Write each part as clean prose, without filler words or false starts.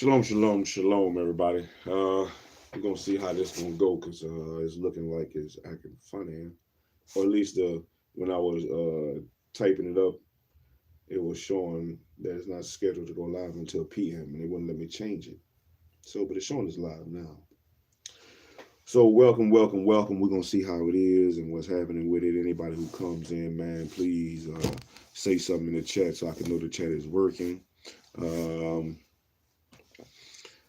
Shalom, shalom, shalom, everybody. We're gonna see how this gonna go because it's looking like it's acting funny, or at least when I was typing it up, it was showing that it's not scheduled to go live until PM, and they wouldn't let me change it. So, but it's showing it's live now. So, welcome, welcome, welcome. We're gonna see how it is and what's happening with it. Anybody who comes in, man, please say something in the chat so I can know the chat is working.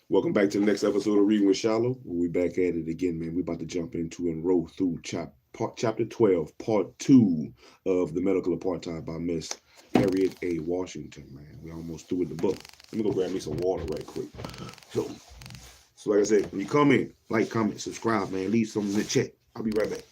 Welcome back to the next episode of Reading with SHILO. We'll be back at it again, man. We're about to jump into and roll through chapter 12, part 2 of The Medical Apartheid by Miss Harriet A. Washington, man. We're almost through with the book. Let me go grab me some water right quick. So like I said, when you come in, like, comment, subscribe, man. Leave something in the chat. I'll be right back.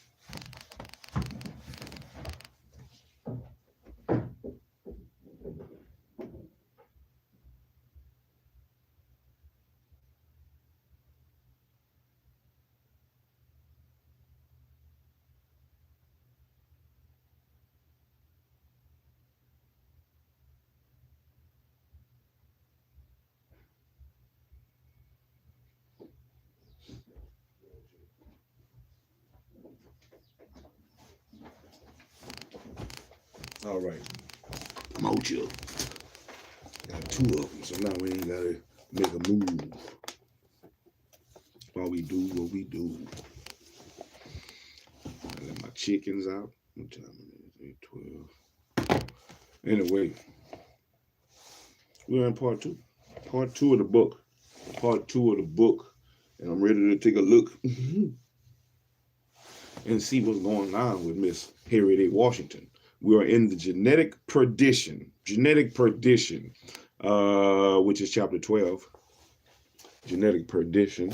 All right, I'm out here. Got 2 of them, so now we ain't gotta make a move. While we do what we do. I let my chickens out. What time is it? 12. Anyway, we're in part 2. Part 2 of the book. Part 2 of the book. And I'm ready to take a look and see what's going on with Miss Harriet A. Washington. We are in the genetic perdition, which is chapter 12, genetic perdition.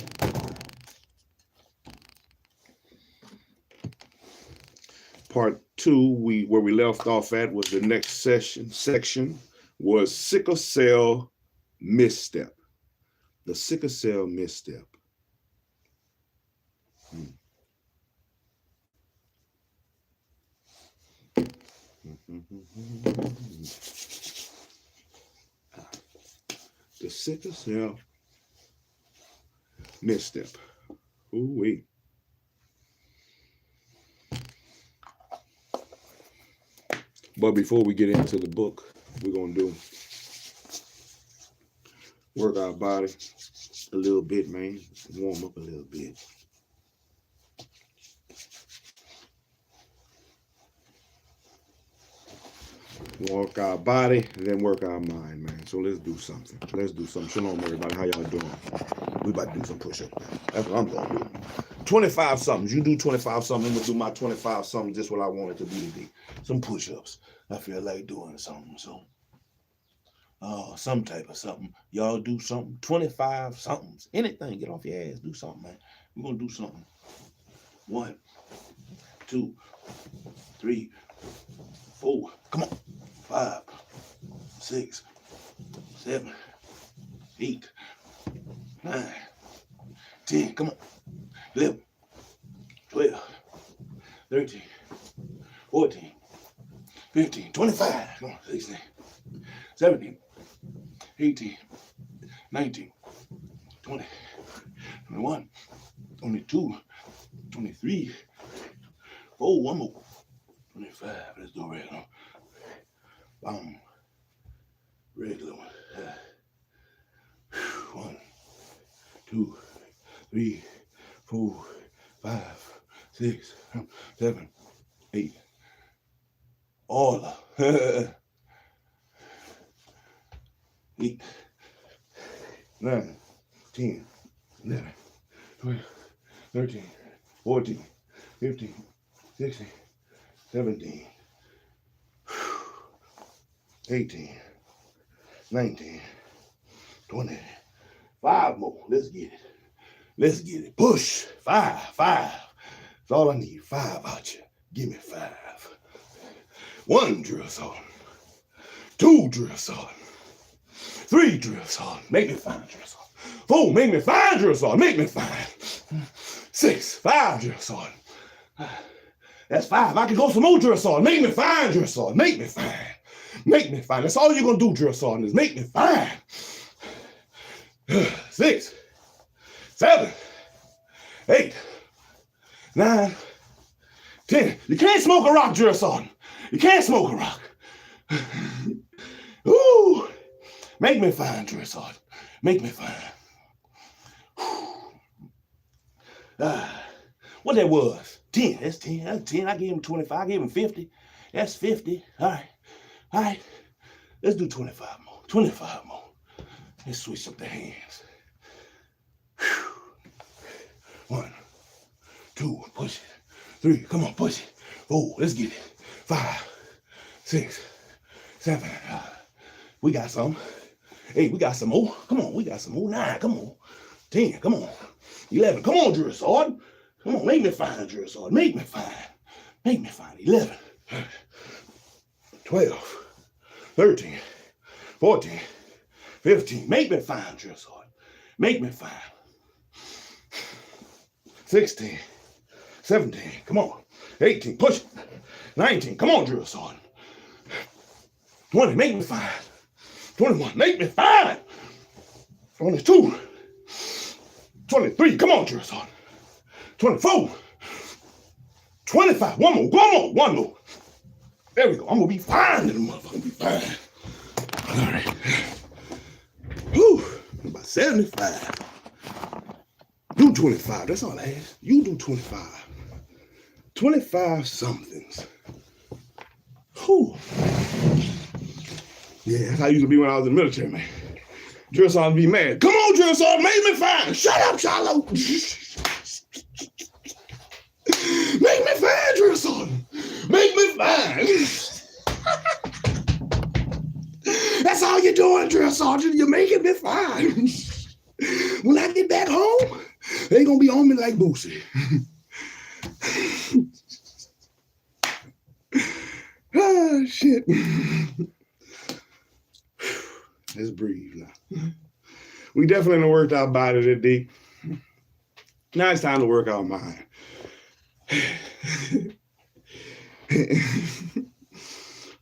Part 2, where we left off at was the next section was sickle cell misstep. The sickle cell misstep. The sickle cell misstep. Ooh wait. But before we get into the book, we're gonna work our body a little bit, man. Warm up a little bit. Work our body, and then work our mind, man. So let's do something. Shalom, everybody. How y'all doing? We about to do some push-ups, man. That's what I'm gonna do. 25 somethings. You do 25 something. I'm gonna do my 25 something. Just what I want it to be today. Some push-ups. I feel like doing something. So, some type of something. Y'all do something. 25 somethings. Anything. Get off your ass. Do something, man. We're gonna do something. 1, 2, 3, 4. Come on. 5, 6, 7, 8, 9, 10. Come on. 11, 12, 13, 14, 15, 25. Come on. 16, 17, 18, 19, 20, 21, 22, 23, 4, one more. 25. Let's do regular. Regular one. 1, 2, 3, 4, 5, 6, 7, 8. All 8, 9, 10, 11, 12, 13, 14, 15, 16, 17, 18, 19, 20, 5 more. Let's get it. Push. 5. That's all I need. 5 out you. Give me 5. 1 drill sergeant. 2 drill sergeant. 3 drill sergeant. Make me 5 drill sergeant. 4. Make me 5 drill sergeant. Make me 5. 6. 5 drill sergeant. That's 5. I can go some more drill sergeant. Make me 5 drill sergeant. Make me 5. Make me 5. That's all you're going to do, drill sergeant, is make me 5. 6, 7, 8, 9, 10. You can't smoke a rock, drill sergeant. You can't smoke a rock. Ooh, make me fine, drill sergeant. Make me fine. What that was? 10. That's 10. That's 10. I gave him 25. I gave him 50. That's 50. All right. All right. Let's do 25 more. 25 more. Let's switch up the hands. 1, 2, push it. 3, come on, push it. 4, let's get it. 5, 6, 7. We got some. 8, we got some more. Come on, we got some more. 9, come on. 10, come on. 11, come on, drill sergeant. Come on, make me fine, drill sergeant. Make me fine. Make me fine. 11, 12, 13, 14, 15. Make me fine, drill sergeant. Make me fine. 16, 17, come on. 18, push it. 19, come on, drill sergeant. 20, make me fine. 21, make me fine. 22, 23, come on, drill sergeant. 24, 25, one more. There we go. I'm gonna be fine, little motherfucker. Be fine. All right. Whew, about 75. Do 25. That's all I ask. You do 25. 25 somethings. Whew. Yeah, that's how I used to be when I was in the military, man. Drill sergeant be mad. Come on, drill sergeant, make me fine. Shut up, SHILO. Make me fine, drill sergeant. Make me fine. That's all you're doing, drill sergeant. You're making me fine. When I get back home, they gonna be on me like Boosie. Oh, shit. Let's breathe now. We definitely worked our body today. Now it's time to work our mind.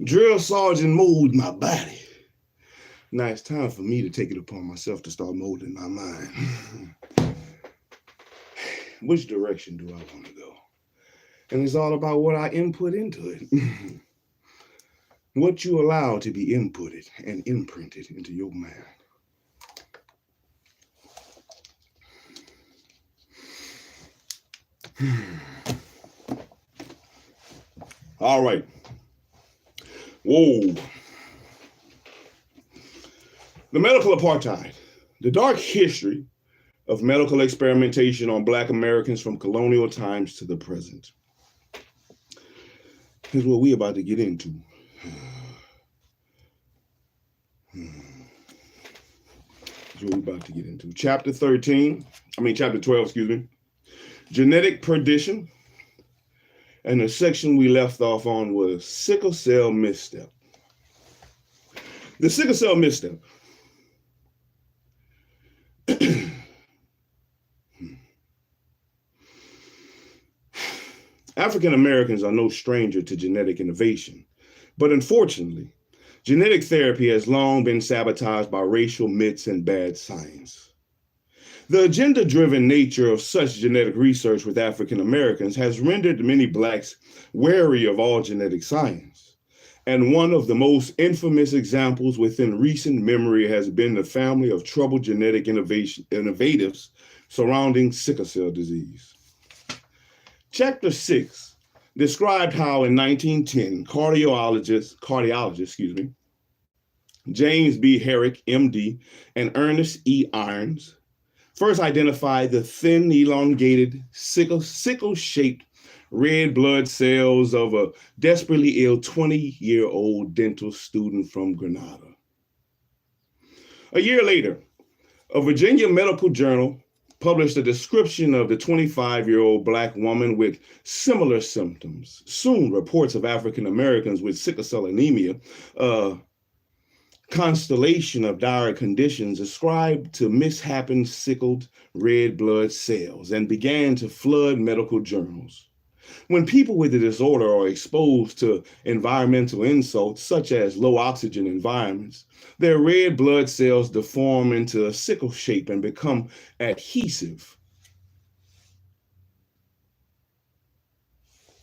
Drill sergeant molded my body. Now it's time for me to take it upon myself to start molding my mind. Which direction do I want to go? And it's all about what I input into it. What you allow to be inputted and imprinted into your mind. All right. Whoa. The medical apartheid, the dark history of medical experimentation on Black Americans from colonial times to the present. Here's what we're about to get into. Here's what we're about to get into. Chapter 12, excuse me. Genetic perdition. And the section we left off on was sickle cell misstep. The sickle cell misstep. African Americans are no stranger to genetic innovation, but unfortunately, genetic therapy has long been sabotaged by racial myths and bad science. The agenda-driven nature of such genetic research with African Americans has rendered many Blacks wary of all genetic science. And one of the most infamous examples within recent memory has been the family of troubled genetic innovatives surrounding sickle cell disease. Chapter 6 described how in 1910, cardiologist, James B. Harriet, MD, and Ernest E. Irons first identified the thin, elongated, sickle-shaped red blood cells of a desperately ill 20-year-old dental student from Grenada. A year later, a Virginia medical journal published a description of the 25-year-old Black woman with similar symptoms. Soon, reports of African Americans with sickle cell anemia, a constellation of dire conditions ascribed to mishapen sickled red blood cells, and began to flood medical journals. When people with the disorder are exposed to environmental insults, such as low oxygen environments, their red blood cells deform into a sickle shape and become adhesive,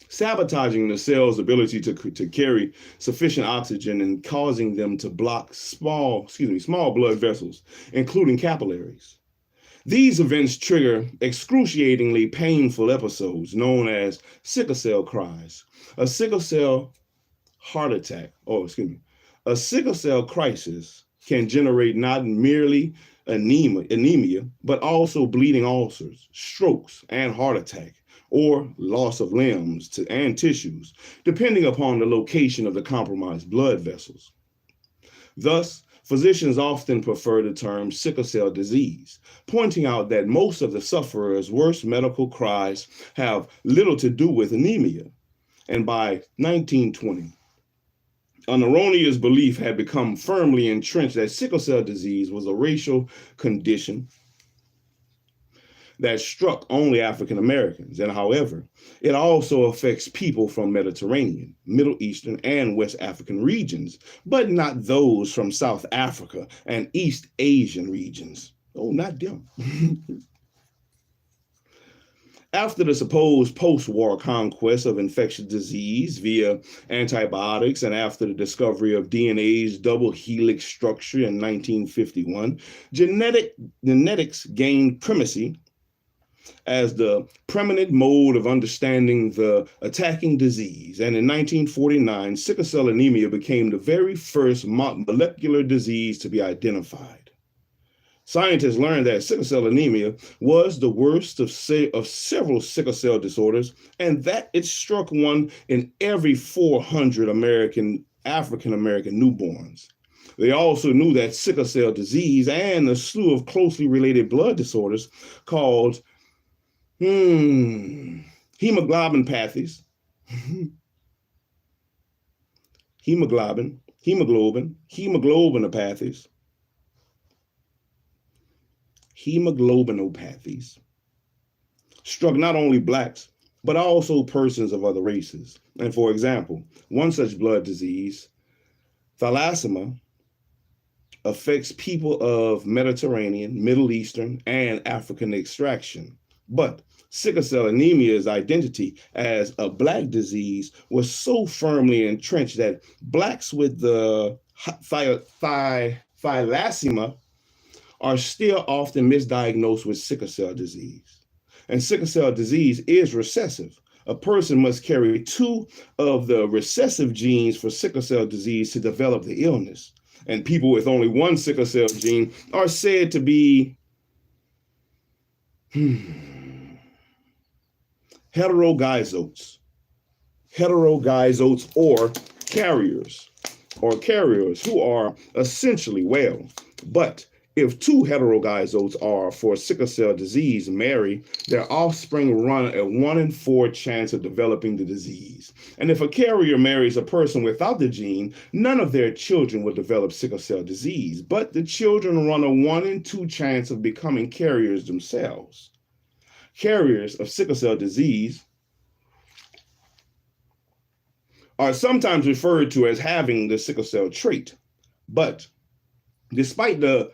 sabotaging the cell's ability to carry sufficient oxygen and causing them to block small blood vessels, including capillaries. These events trigger excruciatingly painful episodes known as sickle cell cries, a sickle cell heart attack, a sickle cell crisis can generate not merely anemia, but also bleeding ulcers, strokes, and heart attack, or loss of limbs and tissues, depending upon the location of the compromised blood vessels. Thus, physicians often prefer the term sickle cell disease, pointing out that most of the sufferer's worst medical cries have little to do with anemia. And by 1920, an erroneous belief had become firmly entrenched that sickle cell disease was a racial condition that struck only African Americans. And however, it also affects people from Mediterranean, Middle Eastern, and West African regions, but not those from South Africa and East Asian regions. Oh, not them. After the supposed post-war conquest of infectious disease via antibiotics and after the discovery of DNA's double helix structure in 1951, genetics gained primacy as the preeminent mode of understanding the attacking disease. And in 1949, sickle cell anemia became the very first molecular disease to be identified. Scientists learned that sickle cell anemia was the worst of several sickle cell disorders, and that it struck one in every 400 African American newborns. They also knew that sickle cell disease and a slew of closely related blood disorders called hemoglobinopathies, hemoglobinopathies struck not only Blacks, but also persons of other races. And for example, one such blood disease, thalassemia, affects people of Mediterranean, Middle Eastern, and African extraction. But sickle cell anemia's identity as a Black disease was so firmly entrenched that Blacks with the thalassemia are still often misdiagnosed with sickle cell disease. And sickle cell disease is recessive. A person must carry 2 of the recessive genes for sickle cell disease to develop the illness. And people with only 1 sickle cell gene are said to be heterozygotes or carriers who are essentially well. But if 2 heterozygotes are for sickle cell disease marry, their offspring run a 1 in 4 chance of developing the disease. And if a carrier marries a person without the gene, none of their children will develop sickle cell disease, but the children run a 1 in 2 chance of becoming carriers themselves. Carriers of sickle cell disease are sometimes referred to as having the sickle cell trait, but despite the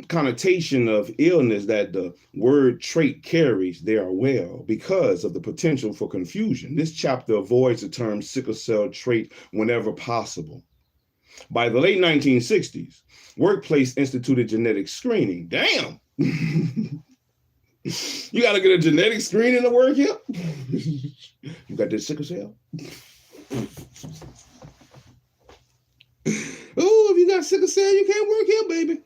connotation of illness that the word trait carries, they are well because of the potential for confusion. This chapter avoids the term sickle cell trait whenever possible. By the late 1960s, workplace instituted genetic screening. Damn! You got to get a genetic screening to work here? You got this sickle cell? Oh, if you got sickle cell, you can't work here, baby.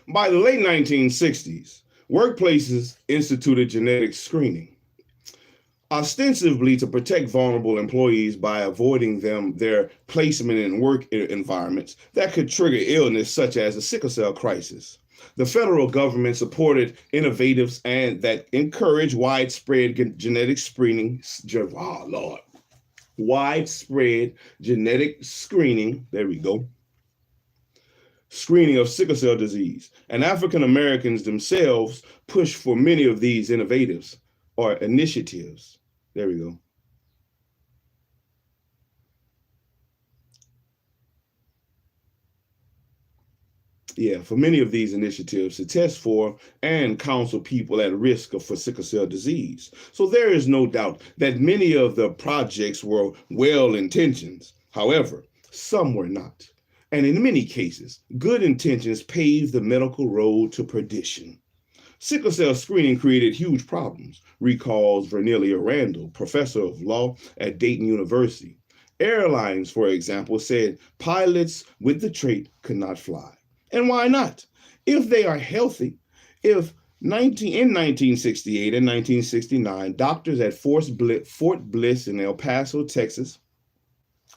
By the late 1960s, workplaces instituted genetic screening, ostensibly to protect vulnerable employees by avoiding their placement in work environments that could trigger illness such as a sickle cell crisis. The federal government supported innovatives and that encourage widespread genetic screening. Oh, Lord. widespread genetic screening, there we go, screening of sickle cell disease. And African Americans themselves push for many of these innovatives or initiatives. There we go. For many of these initiatives to test for and counsel people at risk for sickle cell disease. So there is no doubt that many of the projects were well-intentioned. However, some were not. And in many cases, good intentions paved the medical road to perdition. Sickle cell screening created huge problems, recalls Vernelia Randall, professor of law at Dayton University. Airlines, for example, said pilots with the trait could not fly. And why not? If they are healthy, in 1968 and 1969, doctors at Fort Bliss in El Paso, Texas,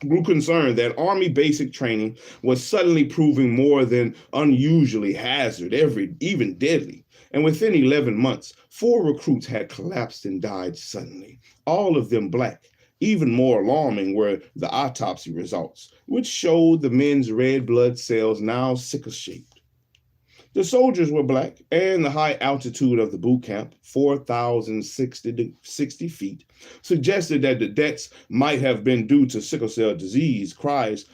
grew concerned that Army basic training was suddenly proving more than unusually hazardous, even deadly. And within 11 months, 4 recruits had collapsed and died suddenly, all of them Black. Even more alarming were the autopsy results, which showed the men's red blood cells now sickle-shaped. The soldiers were Black, and the high altitude of the boot camp, 4,060 feet, suggested that the deaths might have been due to sickle cell disease, cries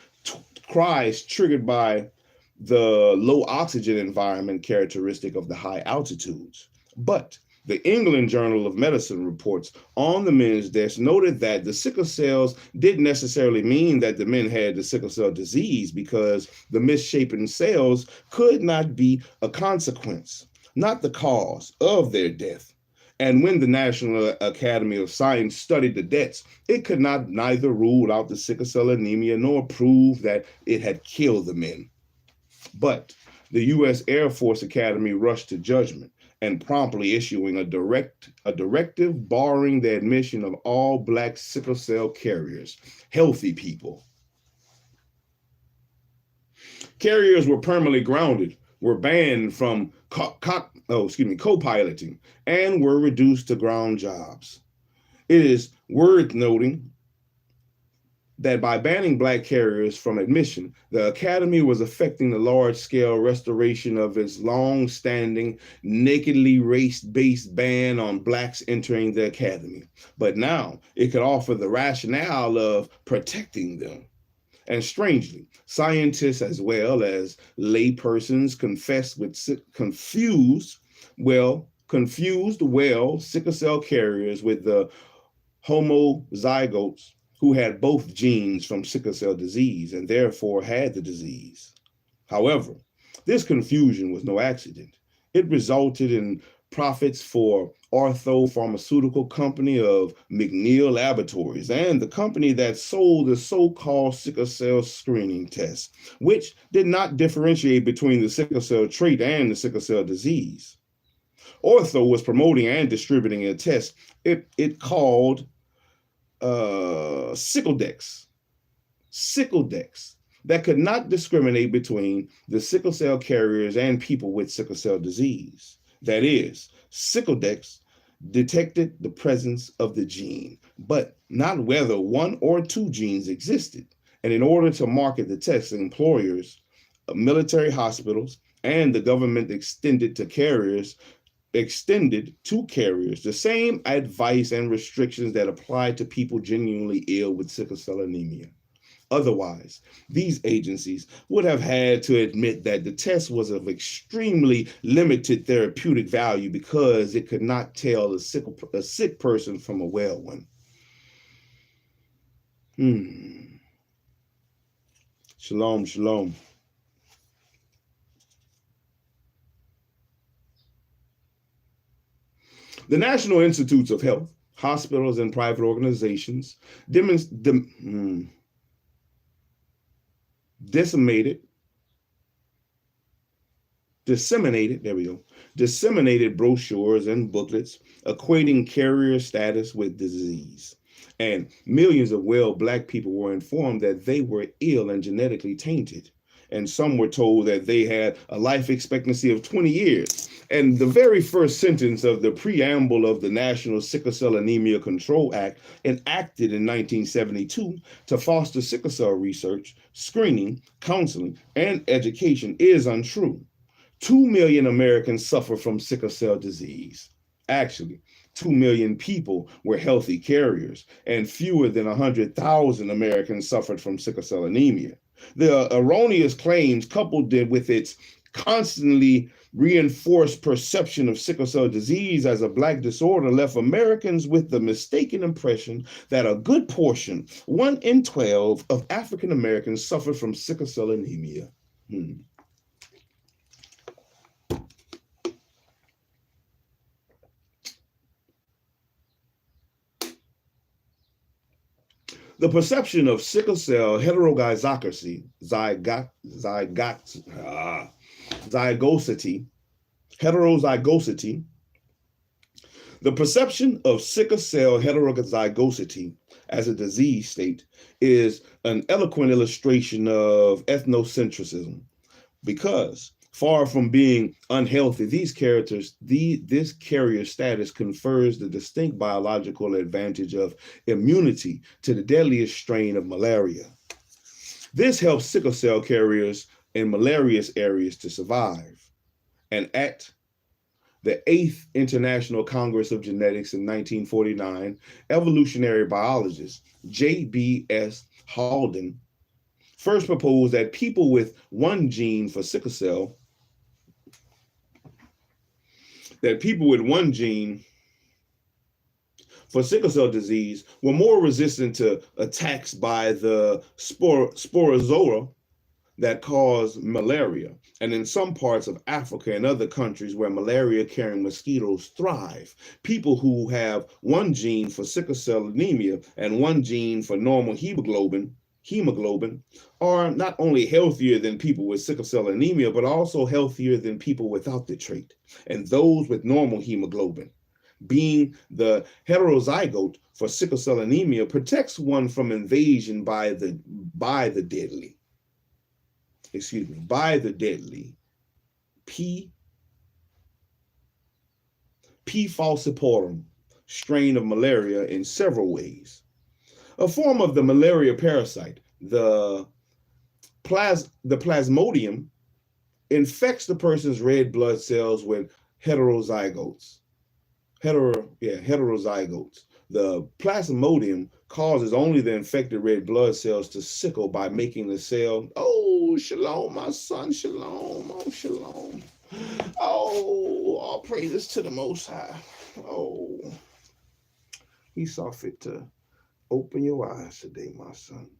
triggered by the low oxygen environment characteristic of the high altitudes. But the England Journal of Medicine reports on the men's deaths noted that the sickle cells didn't necessarily mean that the men had the sickle cell disease, because the misshapen cells could not be a consequence, not the cause of their death. And when the National Academy of Science studied the deaths, it could neither rule out the sickle cell anemia nor prove that it had killed the men. But the U.S. Air Force Academy rushed to judgment and promptly issuing a directive barring the admission of all Black sickle cell carriers, healthy people. Carriers were permanently grounded, were banned from co-piloting, and were reduced to ground jobs. It is worth noting that by banning Black carriers from admission, the Academy was effecting the large-scale restoration of its long-standing, nakedly race-based ban on Blacks entering the Academy. But now it could offer the rationale of protecting them. And strangely, scientists as well as laypersons confused sickle cell carriers with the homozygotes who had both genes from sickle cell disease and therefore had the disease. However, this confusion was no accident. It resulted in profits for Ortho Pharmaceutical Company of McNeil Laboratories and the company that sold the so-called sickle cell screening test, which did not differentiate between the sickle cell trait and the sickle cell disease. Ortho was promoting and distributing a test it called Sickledex, that could not discriminate between the sickle cell carriers and people with sickle cell disease. That is, Sickledex detected the presence of the gene, but not whether 1 or 2 genes existed. And in order to market the test, employers, military hospitals, and the government extended to carriers the same advice and restrictions that apply to people genuinely ill with sickle cell anemia. Otherwise, these agencies would have had to admit that the test was of extremely limited therapeutic value because it could not tell a sick person from a well one. Shalom, shalom. The National Institutes of Health, hospitals, and private organizations disseminated brochures and booklets equating carrier status with disease. And millions of well Black people were informed that they were ill and genetically tainted. and some were told that they had a life expectancy of 20 years. And the very first sentence of the preamble of the National Sickle Cell Anemia Control Act, enacted in 1972 to foster sickle cell research, screening, counseling, and education, is untrue. 2 million Americans suffer from sickle cell disease. Actually, 2 million people were healthy carriers, and fewer than 100,000 Americans suffered from sickle cell anemia. The erroneous claims, coupled with its constantly reinforced perception of sickle cell disease as a Black disorder, left Americans with the mistaken impression that a good portion, 1 in 12, of African Americans suffered from sickle cell anemia. The perception of sickle cell heterozygosity, the perception of sickle cell heterozygosity as a disease state is an eloquent illustration of ethnocentrism, because far from being unhealthy, this carrier status confers the distinct biological advantage of immunity to the deadliest strain of malaria. This helps sickle cell carriers in malarious areas to survive. And at the 8th International Congress of Genetics in 1949, evolutionary biologist J.B.S. Halden first proposed that people with one gene for sickle cell disease were more resistant to attacks by the sporozoa that cause malaria. And in some parts of Africa and other countries where malaria-carrying mosquitoes thrive, people who have one gene for sickle cell anemia and one gene for normal hemoglobin are not only healthier than people with sickle cell anemia, but also healthier than people without the trait. And those with normal hemoglobin, being the heterozygote for sickle cell anemia, protects one from invasion by the deadly P. falciparum strain of malaria in several ways. A form of the malaria parasite, the plasmodium, infects the person's red blood cells with heterozygotes. The plasmodium causes only the infected red blood cells to sickle by making the cell, oh, shalom, my son, shalom, oh, shalom. Oh, all praises to the Most High. Oh, he saw fit to open your eyes today, my son.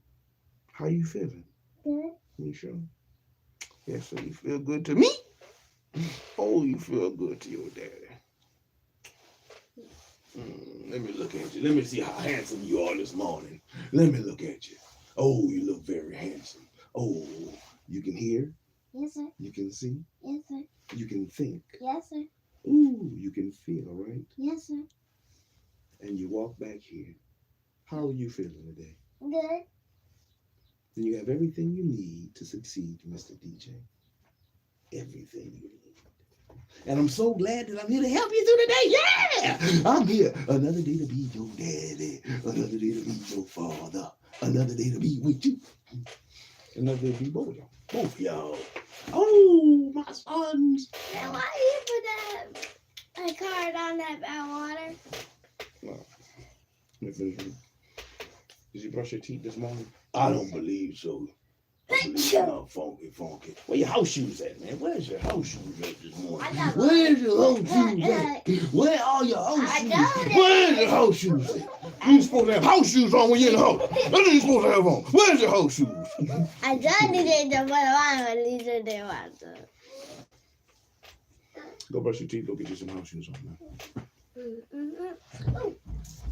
How you feeling? Good. You sure? Yes, so you feel good to me? Oh, you feel good to your daddy. Let me look at you. Let me see how handsome you are this morning. Let me look at you. Oh, you look very handsome. Oh, you can hear? Yes, sir. You can see? Yes, sir. You can think? Yes, sir. Ooh, you can feel, right? Yes, sir. And you walk back here. How are you feeling today? Good. Then you have everything you need to succeed, Mr. DJ. Everything you need. And I'm so glad that I'm here to help you through the day. Yeah! I'm here. Another day to be your daddy. Another day to be your father. Another day to be with you. Another day to be both of y'all. Both y'all. Oh, my sons. Now why you put a card on that bad water? Well, let me finish reading. Did you brush your teeth this morning? I don't believe so. I believe you're funky. Where your house shoes at, man? Where's your house shoes at this morning? Where's your house shoes at? Where are your house shoes? Where's your house shoes at? You're supposed to have house shoes on when you're in the house. That's what you're supposed to have on. Where's your house shoes? I don't need to put on when these are the ones. Go brush your teeth. Go get you some house shoes on, man.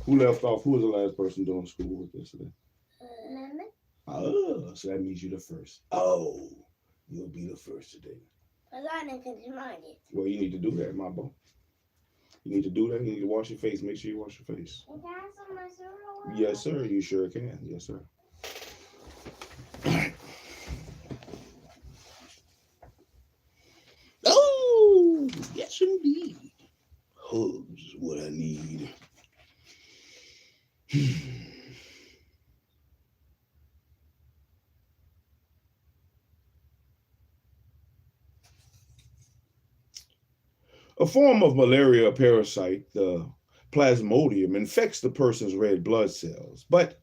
Who left off? Who was the last person doing schoolwork yesterday? Mama. Oh, so that means you're the first. Oh, you'll be the first today. Well, you need to do that, my boy. You need to do that. You need to wash your face. Make sure you wash your face. Can I have some mascara? Yes, sir. You sure can. Yes, sir. All right. A form of malaria parasite, the plasmodium, infects the person's red blood cells. But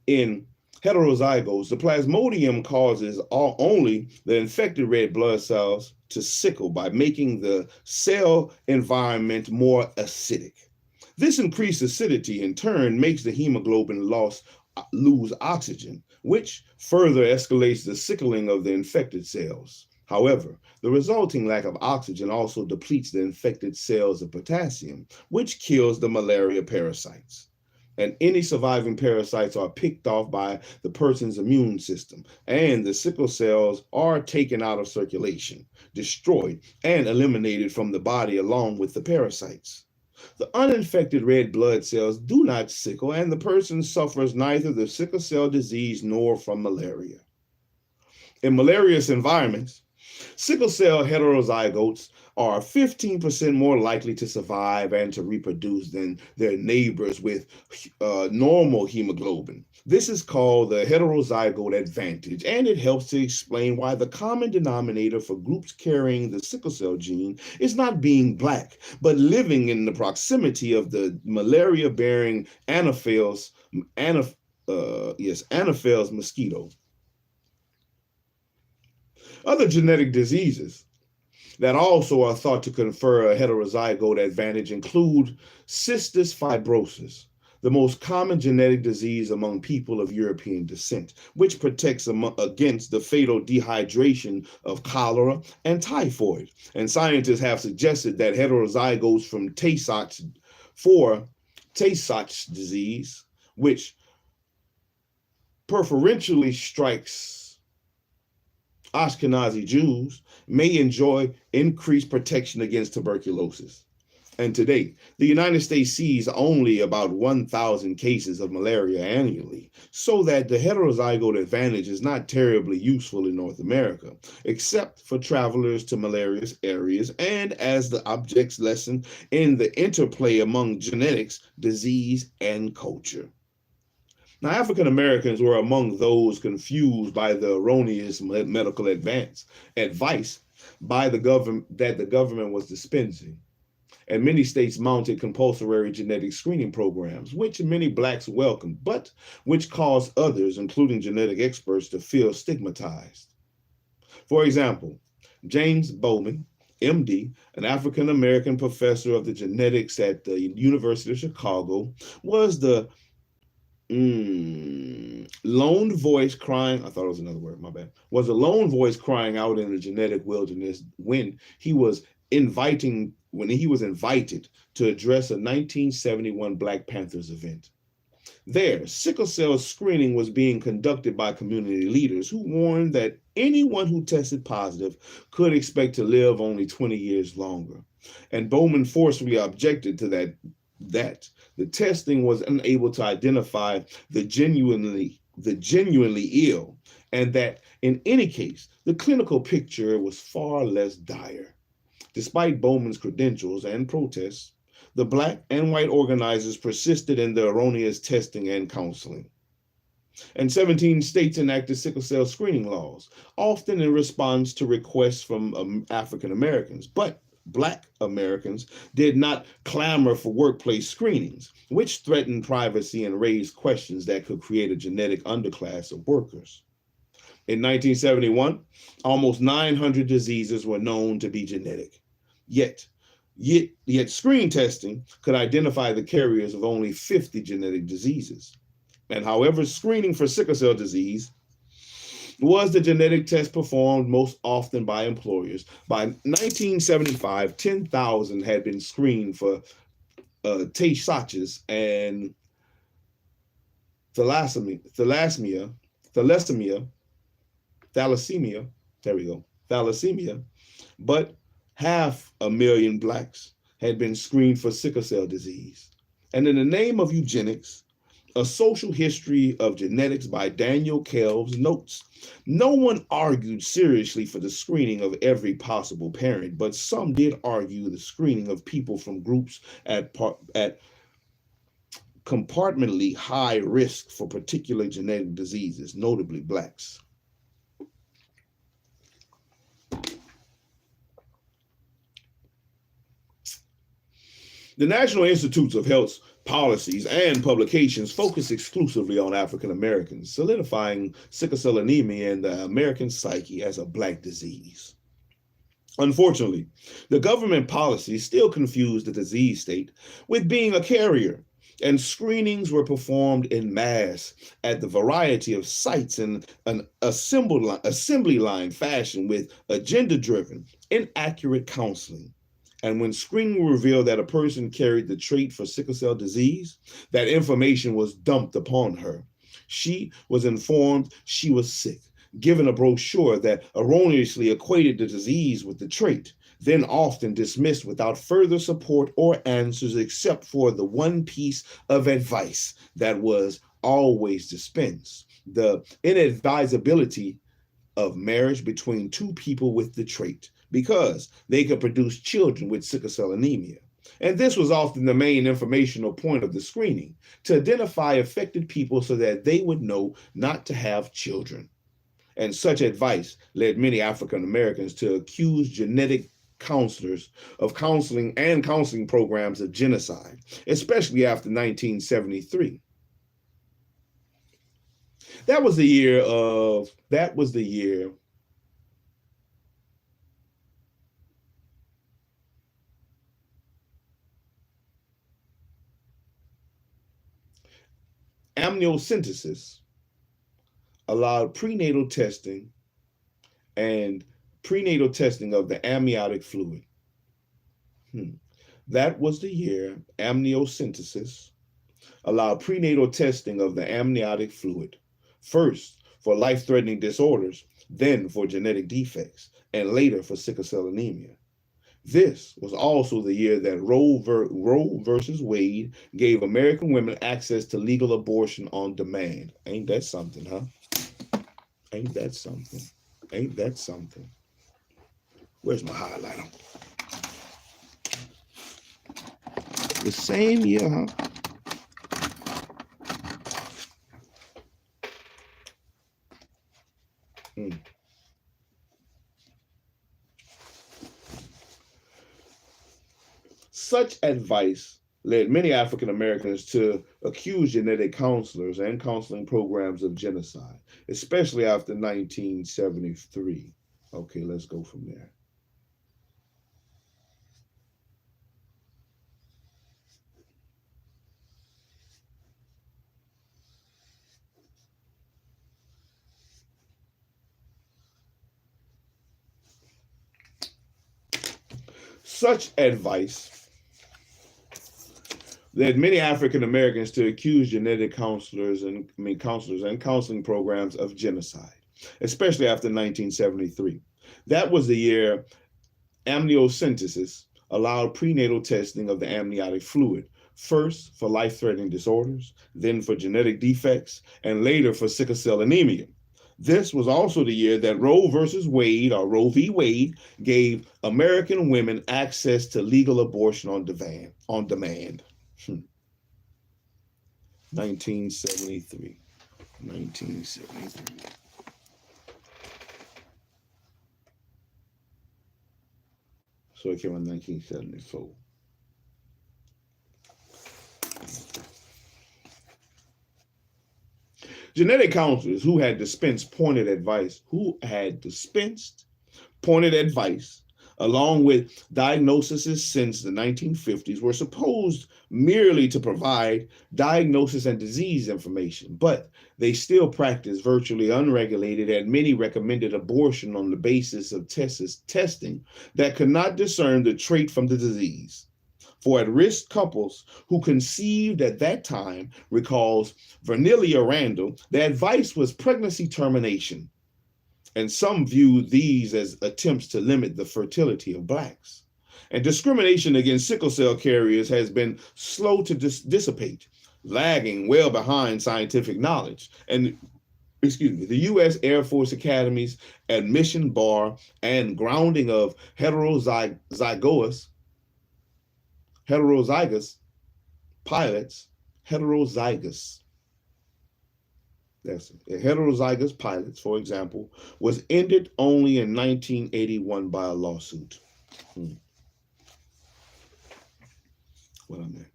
in heterozygotes, the plasmodium causes only the infected red blood cells to sickle by making the cell environment more acidic. This increased acidity in turn makes the hemoglobin lose oxygen, which further escalates the sickling of the infected cells. However, the resulting lack of oxygen also depletes the infected cells of potassium, which kills the malaria parasites. And any surviving parasites are picked off by the person's immune system, and the sickle cells are taken out of circulation, destroyed, and eliminated from the body along with the parasites. The uninfected red blood cells do not sickle, and the person suffers neither the sickle cell disease nor from malaria. In malarious environments, sickle cell heterozygotes are 15% more likely to survive and to reproduce than their neighbors with normal hemoglobin. This is called the heterozygote advantage, and it helps to explain why the common denominator for groups carrying the sickle cell gene is not being black, but living in the proximity of the malaria-bearing Anopheles mosquito. Other genetic diseases that also are thought to confer a heterozygote advantage include cystic fibrosis, the most common genetic disease among people of European descent, which protects against the fatal dehydration of cholera and typhoid. And scientists have suggested that heterozygotes from Tay-Sachs disease, which preferentially strikes Ashkenazi Jews, may enjoy increased protection against tuberculosis. And today, the United States sees only about 1,000 cases of malaria annually, so that the heterozygote advantage is not terribly useful in North America, except for travelers to malarious areas and as the object's lesson in the interplay among genetics, disease, and culture. Now, African Americans were among those confused by the erroneous medical advice by the government that the government was dispensing. And many states mounted compulsory genetic screening programs, which many blacks welcomed, but which caused others, including genetic experts, to feel stigmatized. For example, James Bowman, MD, an African American professor of the genetics at the University of Chicago, was the lone voice crying, I thought it was another word, my bad, was a lone voice crying out in the genetic wilderness when he was invited to address a 1971 Black Panthers event. There, sickle cell screening was being conducted by community leaders who warned that anyone who tested positive could expect to live only 20 years longer. And Bowman forcefully objected to that the testing was unable to identify the genuinely ill, and that in any case, the clinical picture was far less dire. Despite Bowman's credentials and protests, the Black and white organizers persisted in the erroneous testing and counseling. And 17 states enacted sickle cell screening laws, often in response to requests from African Americans, but Black Americans did not clamor for workplace screenings, which threatened privacy and raised questions that could create a genetic underclass of workers. In 1971, almost 900 diseases were known to be genetic. Yet screen testing could identify the carriers of only 50 genetic diseases. And however, screening for sickle cell disease was the genetic test performed most often by employers. By 1975, 10,000 had been screened for Tay-Sachs and thalassemia, but 500,000 Blacks had been screened for sickle cell disease. And in the name of eugenics, A Social History of Genetics by Daniel Kelves notes, no one argued seriously for the screening of every possible parent, but some did argue the screening of people from groups at compartmentally high risk for particular genetic diseases, notably Blacks. The National Institutes of Health's policies and publications focus exclusively on African Americans, solidifying sickle cell anemia in the American psyche as a Black disease. Unfortunately, the government policies still confuse the disease state with being a carrier, and screenings were performed in mass at the variety of sites in an assembly line fashion with agenda-driven, inaccurate counseling. And when screening revealed that a person carried the trait for sickle cell disease, that information was dumped upon her. She was informed she was sick, given a brochure that erroneously equated the disease with the trait, then often dismissed without further support or answers except for the one piece of advice that was always dispensed: the inadvisability of marriage between two people with the trait, because they could produce children with sickle cell anemia. And this was often the main informational point of the screening, to identify affected people so that they would know not to have children. And such advice led many African Americans to accuse genetic counselors of counseling and counseling programs of genocide, especially after 1973. That was the year amniocentesis allowed prenatal testing of the amniotic fluid. That was the year amniocentesis allowed prenatal testing of the amniotic fluid, first for life-threatening disorders, then for genetic defects, and later for sickle cell anemia. This was also the year that Roe versus Wade gave American women access to legal abortion on demand. Ain't that something, huh? Ain't that something? Ain't that something? Where's my highlighter? The same year, huh? Such advice led many African Americans to accuse genetic counselors and counseling programs of genocide, especially after 1973. Okay, let's go from there. Such advice led many African Americans to accuse genetic counselors and counseling programs of genocide, especially after 1973. That was the year amniocentesis allowed prenatal testing of the amniotic fluid, first for life-threatening disorders, then for genetic defects, and later for sickle cell anemia. This was also the year that Roe versus Wade, or Roe v. Wade, gave American women access to legal abortion on demand. 1973. So it came in 1974. Genetic counselors who had dispensed pointed advice, along with diagnoses since the 1950s, were supposed merely to provide diagnosis and disease information, but they still practiced virtually unregulated and many recommended abortion on the basis of testing that could not discern the trait from the disease. For at-risk couples who conceived at that time, recalls Vernelia Randall, the advice was pregnancy termination, and some viewed these as attempts to limit the fertility of Blacks. And discrimination against sickle cell carriers has been slow to dissipate, lagging well behind scientific knowledge. And the U.S. Air Force Academy's admission bar and grounding of heterozygous pilots, for example, was ended only in 1981 by a lawsuit. What I'm at.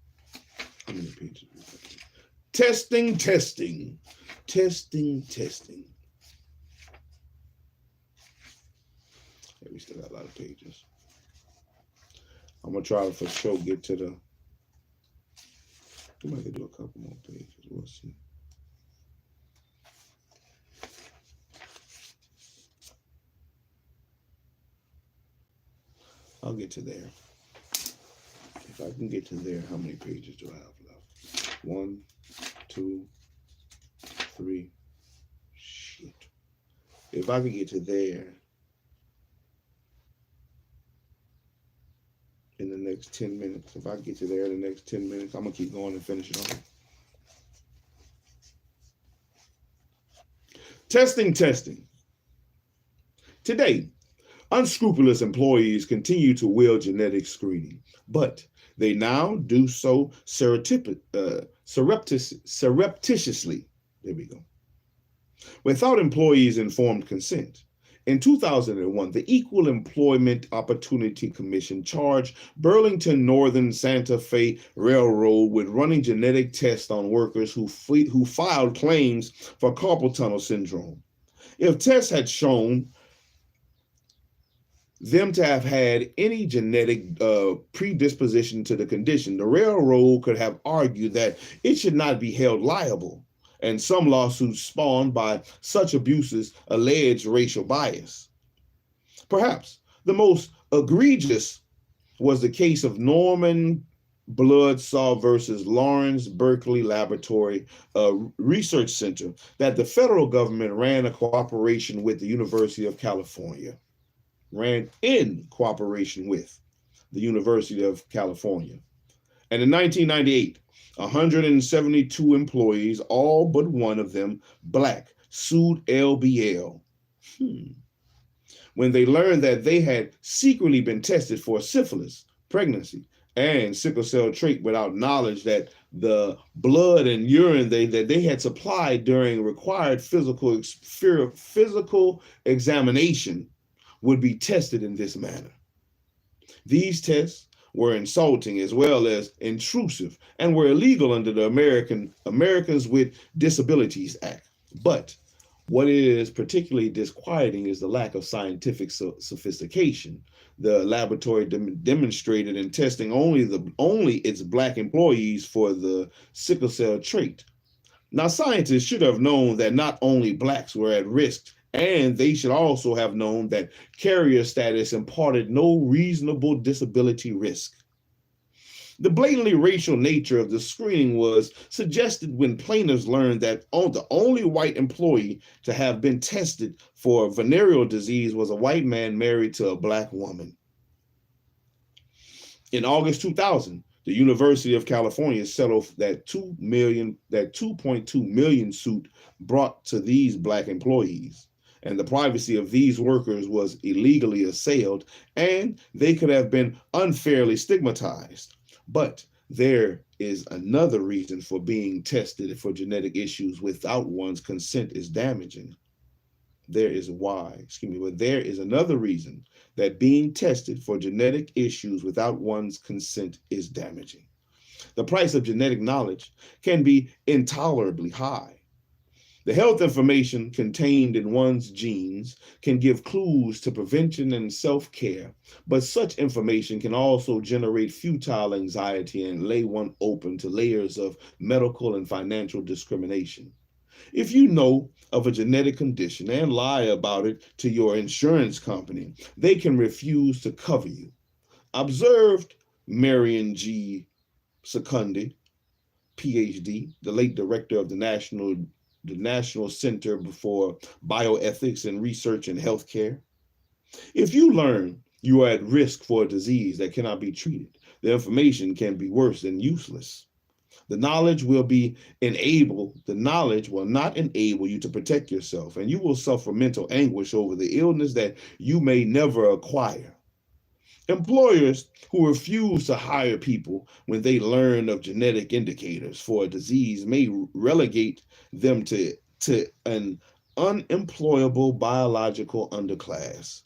How many pages? Testing. Yeah, we still got a lot of pages. I'm gonna try to for sure get to the. We might do a couple more pages. We'll see. I'll get to there. If I can get to there, how many pages do I have left? 1, 2, 3. Shit. If I can get to there in the next 10 minutes, if I get to there in the next 10 minutes, I'm going to keep going and finish it off. Testing. Today, unscrupulous employees continue to wield genetic screening, but they now do so surreptitiously. There we go. Without employees' informed consent. In 2001, the Equal Employment Opportunity Commission charged Burlington Northern Santa Fe Railroad with running genetic tests on workers who filed claims for carpal tunnel syndrome. If tests had shown them to have had any genetic predisposition to the condition, the railroad could have argued that it should not be held liable, and some lawsuits spawned by such abuses alleged racial bias. Perhaps the most egregious was the case of Norman Bloodsaw versus Lawrence Berkeley Laboratory Research Center that the federal government ran in cooperation with the University of California. And in 1998, 172 employees, all but one of them black, sued LBL when they learned that they had secretly been tested for syphilis, pregnancy, and sickle cell trait without knowledge that the blood and urine that they had supplied during required physical examination would be tested in this manner. These tests were insulting as well as intrusive and were illegal under the Americans with Disabilities Act. But what is particularly disquieting is the lack of scientific sophistication. The laboratory demonstrated in testing only its black employees for the sickle cell trait. Now, scientists should have known that not only blacks were at risk, and they should also have known that carrier status imparted no reasonable disability risk. The blatantly racial nature of the screening was suggested when plaintiffs learned that the only white employee to have been tested for venereal disease was a white man married to a black woman. In August 2000, the University of California settled that $2.2 million suit brought to these black employees. And the privacy of these workers was illegally assailed, and they could have been unfairly stigmatized. But there is another reason for being tested for genetic issues without one's consent is damaging. There is another reason that being tested for genetic issues without one's consent is damaging. The price of genetic knowledge can be intolerably high. The health information contained in one's genes can give clues to prevention and self-care, but such information can also generate futile anxiety and lay one open to layers of medical and financial discrimination. If you know of a genetic condition and lie about it to your insurance company, they can refuse to cover you. Observed Marion G. Secundi, PhD, the late director of the National Center for Bioethics and Research in Healthcare. If you learn you are at risk for a disease that cannot be treated, the information can be worse than useless. The knowledge will not enable you to protect yourself, and you will suffer mental anguish over the illness that you may never acquire. Employers who refuse to hire people when they learn of genetic indicators for a disease may relegate them to an unemployable biological underclass.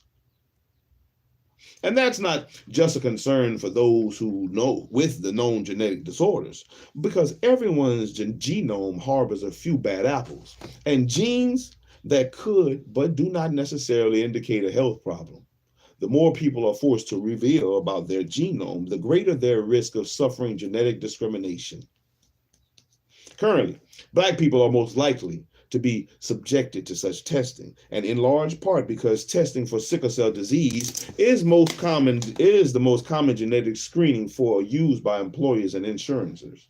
And that's not just a concern for those who know with the known genetic disorders, because everyone's genome harbors a few bad apples and genes that could but do not necessarily indicate a health problem. The more people are forced to reveal about their genome, the greater their risk of suffering genetic discrimination. Currently, Black people are most likely to be subjected to such testing, and in large part because testing for sickle cell disease is the most common genetic screening for used by employers and insurances.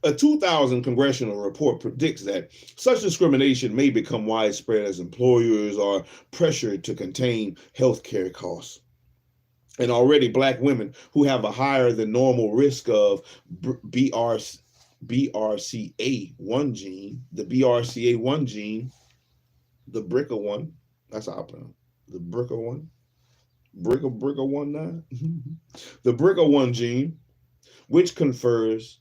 A 2000 congressional report predicts that such discrimination may become widespread as employers are pressured to contain healthcare costs. And already Black women who have a higher than normal risk of BRCA1 gene, the BRCA1 gene, the BRCA1, that's how I pronounce the BRCA1, BRCA1 the BRCA1 gene, which confers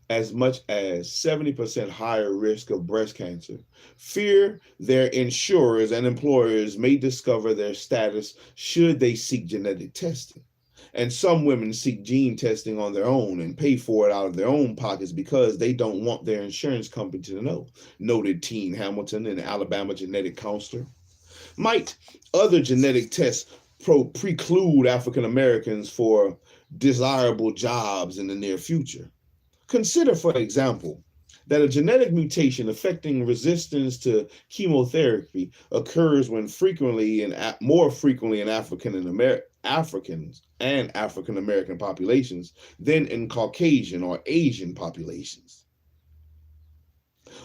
as much as 70% higher risk of breast cancer, fear their insurers and employers may discover their status should they seek genetic testing. And some women seek gene testing on their own and pay for it out of their own pockets because they don't want their insurance company to know, noted Teen Hamilton, an Alabama genetic counselor. Might other genetic tests preclude African Americans for desirable jobs in the near future? Consider, for example, that a genetic mutation affecting resistance to chemotherapy occurs when more frequently in Africans and African American populations than in Caucasian or Asian populations.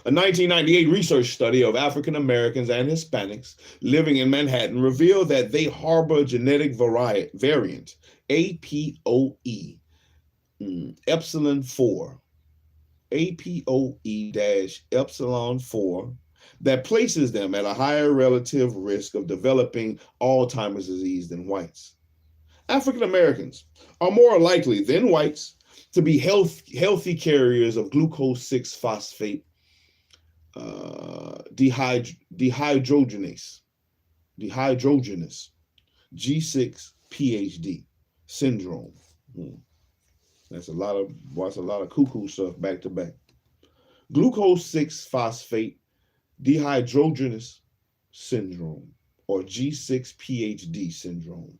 A 1998 research study of African Americans and Hispanics living in Manhattan revealed that they harbor a genetic variant, APOE, epsilon 4, epsilon 4, that places them at a higher relative risk of developing Alzheimer's disease than whites. African Americans are more likely than whites to be healthy carriers of glucose 6-phosphate dehydrogenase G6-PHD syndrome. That's a lot of cuckoo stuff back to back. Glucose 6-phosphate dehydrogenase syndrome, or G6-PHD syndrome,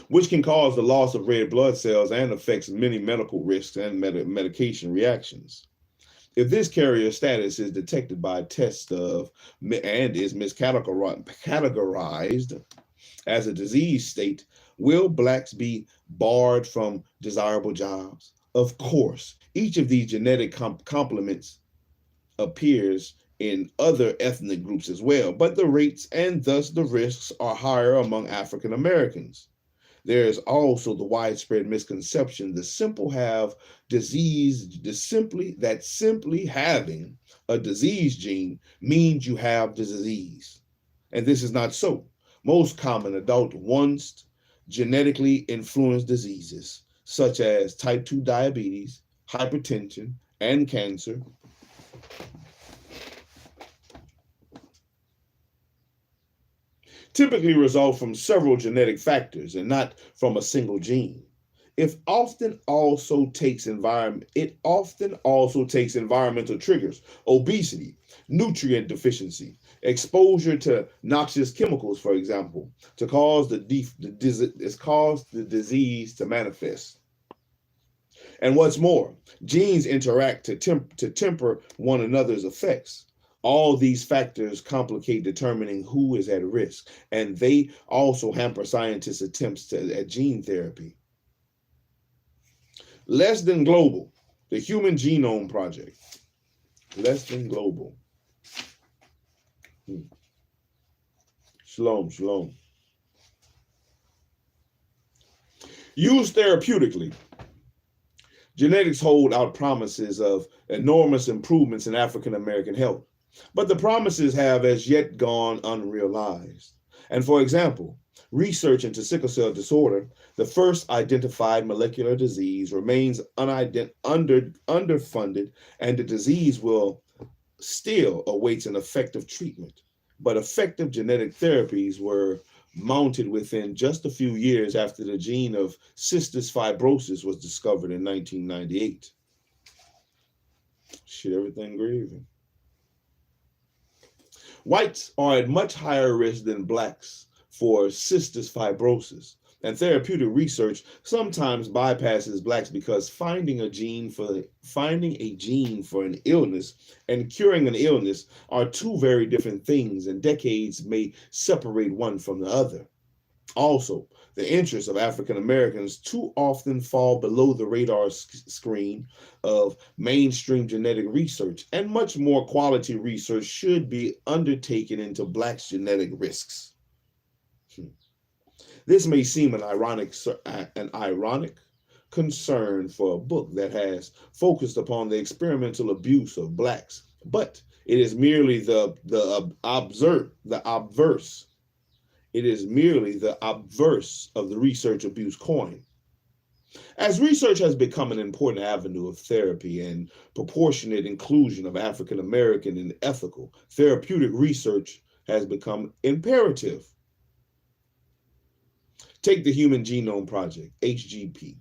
which can cause the loss of red blood cells and affects many medical risks and medication reactions. If this carrier status is detected by a test and is miscategorized as a disease state, will Blacks be barred from desirable jobs? Of course, each of these genetic complements appears in other ethnic groups as well, but the rates and thus the risks are higher among African Americans. There is also the widespread misconception that simply having a disease gene means you have the disease. And this is not so. Most common adult once genetically influenced diseases, such as type 2 diabetes, hypertension, and cancer, typically result from several genetic factors and not from a single gene. It often also takes environmental triggers, obesity, nutrient deficiency, exposure to noxious chemicals, for example, to cause the disease to manifest. And what's more, genes interact to temper one another's effects. All these factors complicate determining who is at risk, and they also hamper scientists' attempts at gene therapy. Less Than Global, the Human Genome Project. Less Than Global. Shalom, shalom. Used therapeutically, genetics hold out promises of enormous improvements in African American health, but the promises have as yet gone unrealized. And for example, Research into sickle cell disorder, the first identified molecular disease, remains underfunded, and the disease will still awaits an effective treatment. But effective genetic therapies were mounted within just a few years after the gene of cystic fibrosis was discovered in 1998. Shit, everything grieving. Whites are at much higher risk than blacks for cystic fibrosis, and therapeutic research sometimes bypasses blacks because finding a gene for an illness and curing an illness are two very different things, and decades may separate one from the other. Also, the interests of African Americans too often fall below the radar screen of mainstream genetic research, and much more quality research should be undertaken into blacks' genetic risks. This may seem an ironic concern for a book that has focused upon the experimental abuse of blacks, but it is merely the obverse. It is merely the obverse of the research abuse coin. As research has become an important avenue of therapy and proportionate inclusion of African American in ethical therapeutic research has become imperative. Take the Human Genome Project, HGP,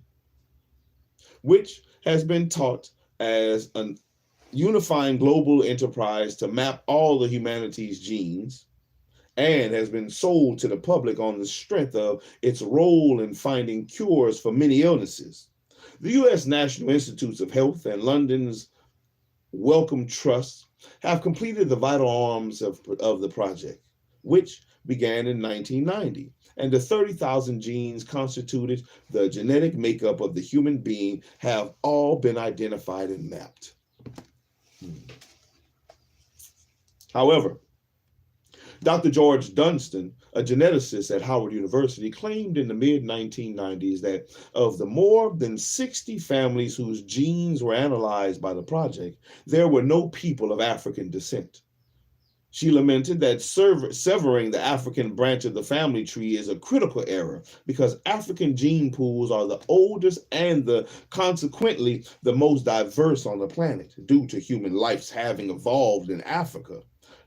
which has been taught as a unifying global enterprise to map all the humanity's genes, and has been sold to the public on the strength of its role in finding cures for many illnesses. The U.S. National Institutes of Health and London's Wellcome Trust have completed the vital arms of the project, which began in 1990, and the 30,000 genes constituted the genetic makeup of the human being have all been identified and mapped. However, Dr. George Dunstan, a geneticist at Howard University, claimed in the mid-1990s that of the more than 60 families whose genes were analyzed by the project, there were no people of African descent. She lamented that severing the African branch of the family tree is a critical error because African gene pools are the oldest and consequently the most diverse on the planet due to human lives having evolved in Africa.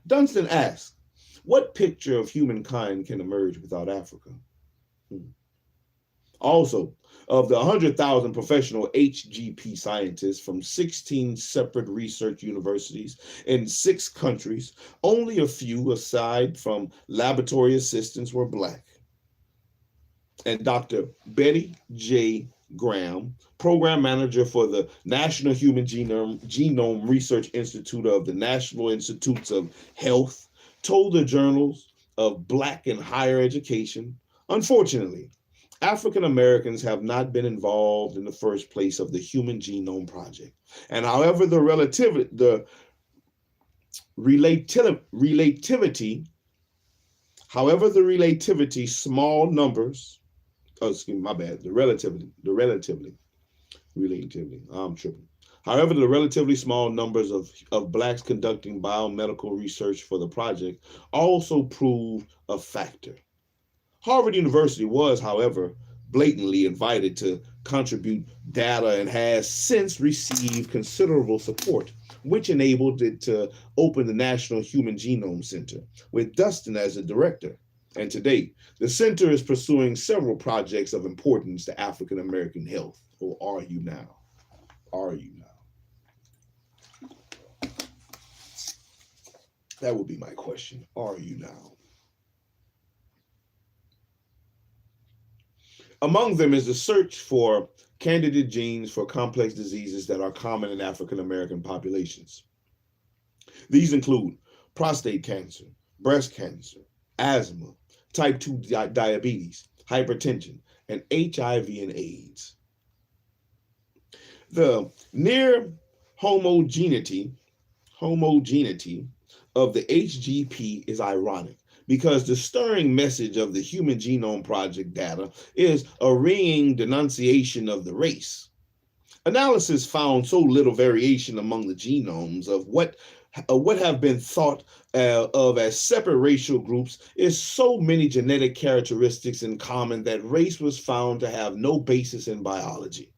Dunstan asked, what picture of humankind can emerge without Africa? Also, of the 100,000 professional HGP scientists from 16 separate research universities in 6 countries, only a few, aside from laboratory assistants, were Black. And Dr. Betty J. Graham, program manager for the National Human Genome Research Institute of the National Institutes of Health, told the journals of Black in higher education, unfortunately, African Americans have not been involved in the first place of the Human Genome Project. And however the relativity, small numbers, I'm tripping. However, the relatively small numbers of Blacks conducting biomedical research for the project also proved a factor. Harvard University was, however, blatantly invited to contribute data and has since received considerable support, which enabled it to open the National Human Genome Center, with Dunstan as the director. And today, the center is pursuing several projects of importance to African American health. Or are you now? Are you now? That would be my question. Are you now? Among them is the search for candidate genes for complex diseases that are common in African American populations. These include prostate cancer, breast cancer, asthma, type 2 diabetes, hypertension, and HIV and AIDS. The near homogeneity of the HGP is ironic, because the stirring message of the Human Genome Project data is a ringing denunciation of the race. Analysis found so little variation among the genomes of what what have been thought of as separate racial groups is so many genetic characteristics in common that race was found to have no basis in biology.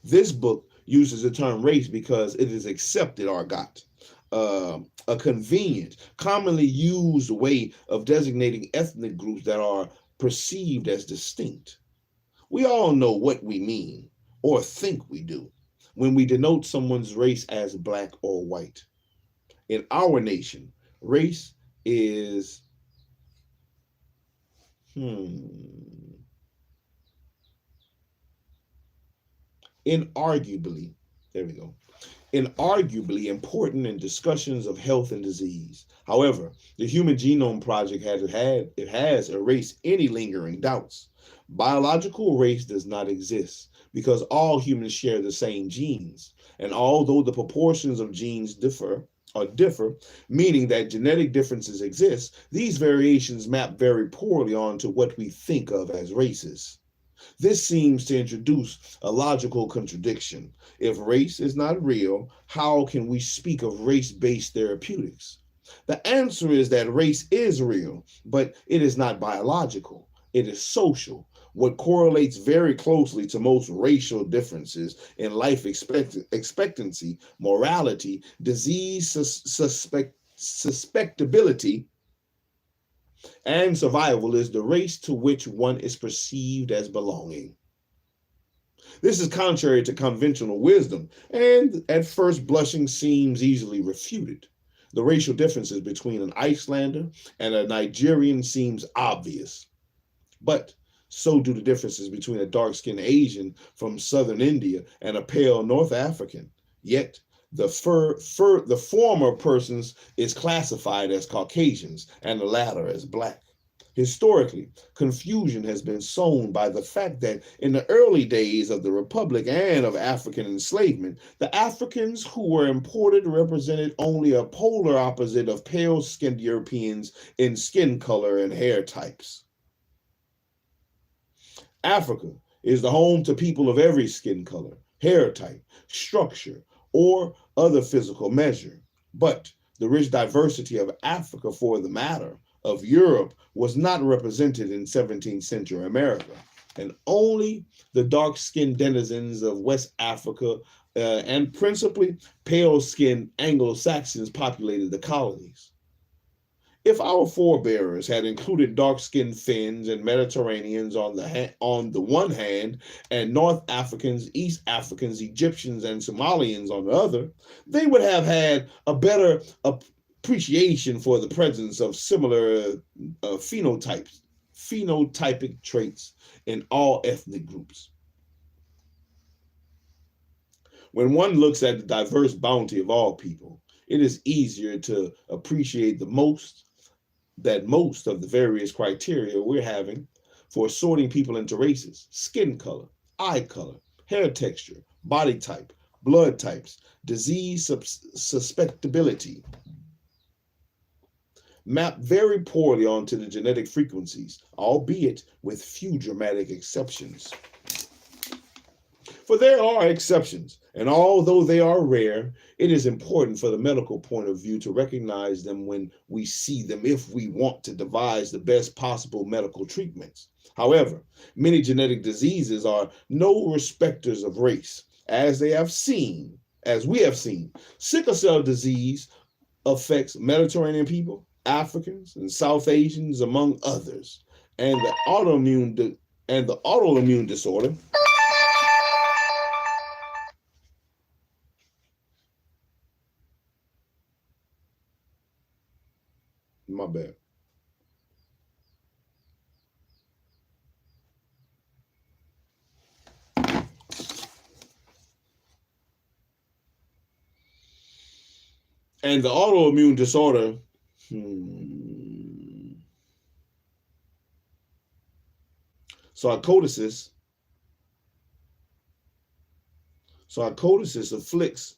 This book uses the term race because it is accepted or got a convenient, commonly used way of designating ethnic groups that are perceived as distinct. We all know what we mean or think we do when we denote someone's race as black or white. In our nation, race is inarguably, there we go, inarguably important in discussions of health and disease. However, the Human Genome Project has erased any lingering doubts. Biological race does not exist because all humans share the same genes. And although the proportions of genes differ, meaning that genetic differences exist, these variations map very poorly onto what we think of as races. This seems to introduce a logical contradiction. If race is not real, how can we speak of race-based therapeutics? The answer is that race is real, but it is not biological. It is social. What correlates very closely to most racial differences in life expectancy, morality, disease suspectability, and survival is the race to which one is perceived as belonging. This is contrary to conventional wisdom, and at first blushing seems easily refuted. The racial differences between an Icelander and a Nigerian seems obvious, but so do the differences between a dark-skinned Asian from southern India and a pale North African. Yet, the former persons is classified as Caucasians and the latter as black. Historically, confusion has been sown by the fact that in the early days of the Republic and of African enslavement, the Africans who were imported represented only a polar opposite of pale-skinned Europeans in skin color and hair types. Africa is the home to people of every skin color, hair type, structure, or other physical measure. But the rich diversity of Africa, for the matter of Europe, was not represented in 17th century America, and only the dark-skinned denizens of West Africa and principally pale-skinned Anglo-Saxons populated the colonies. If our forebears had included dark-skinned Finns and Mediterraneans on the one hand, and North Africans, East Africans, Egyptians, and Somalians on the other, they would have had a better appreciation for the presence of similar phenotypic traits in all ethnic groups. When one looks at the diverse bounty of all people, it is easier to appreciate most of the various criteria we're having for sorting people into races: skin color, eye color, hair texture, body type, blood types, disease susceptibility, map very poorly onto the genetic frequencies, albeit with few dramatic exceptions. For there are exceptions, and although they are rare, it is important for the medical point of view to recognize them when we see them if we want to devise the best possible medical treatments. However, many genetic diseases are no respecters of race, as we have seen. Sickle cell disease affects Mediterranean people, Africans, and South Asians, among others, and the autoimmune disorder my bad. And the autoimmune disorder sarcoidosis afflicts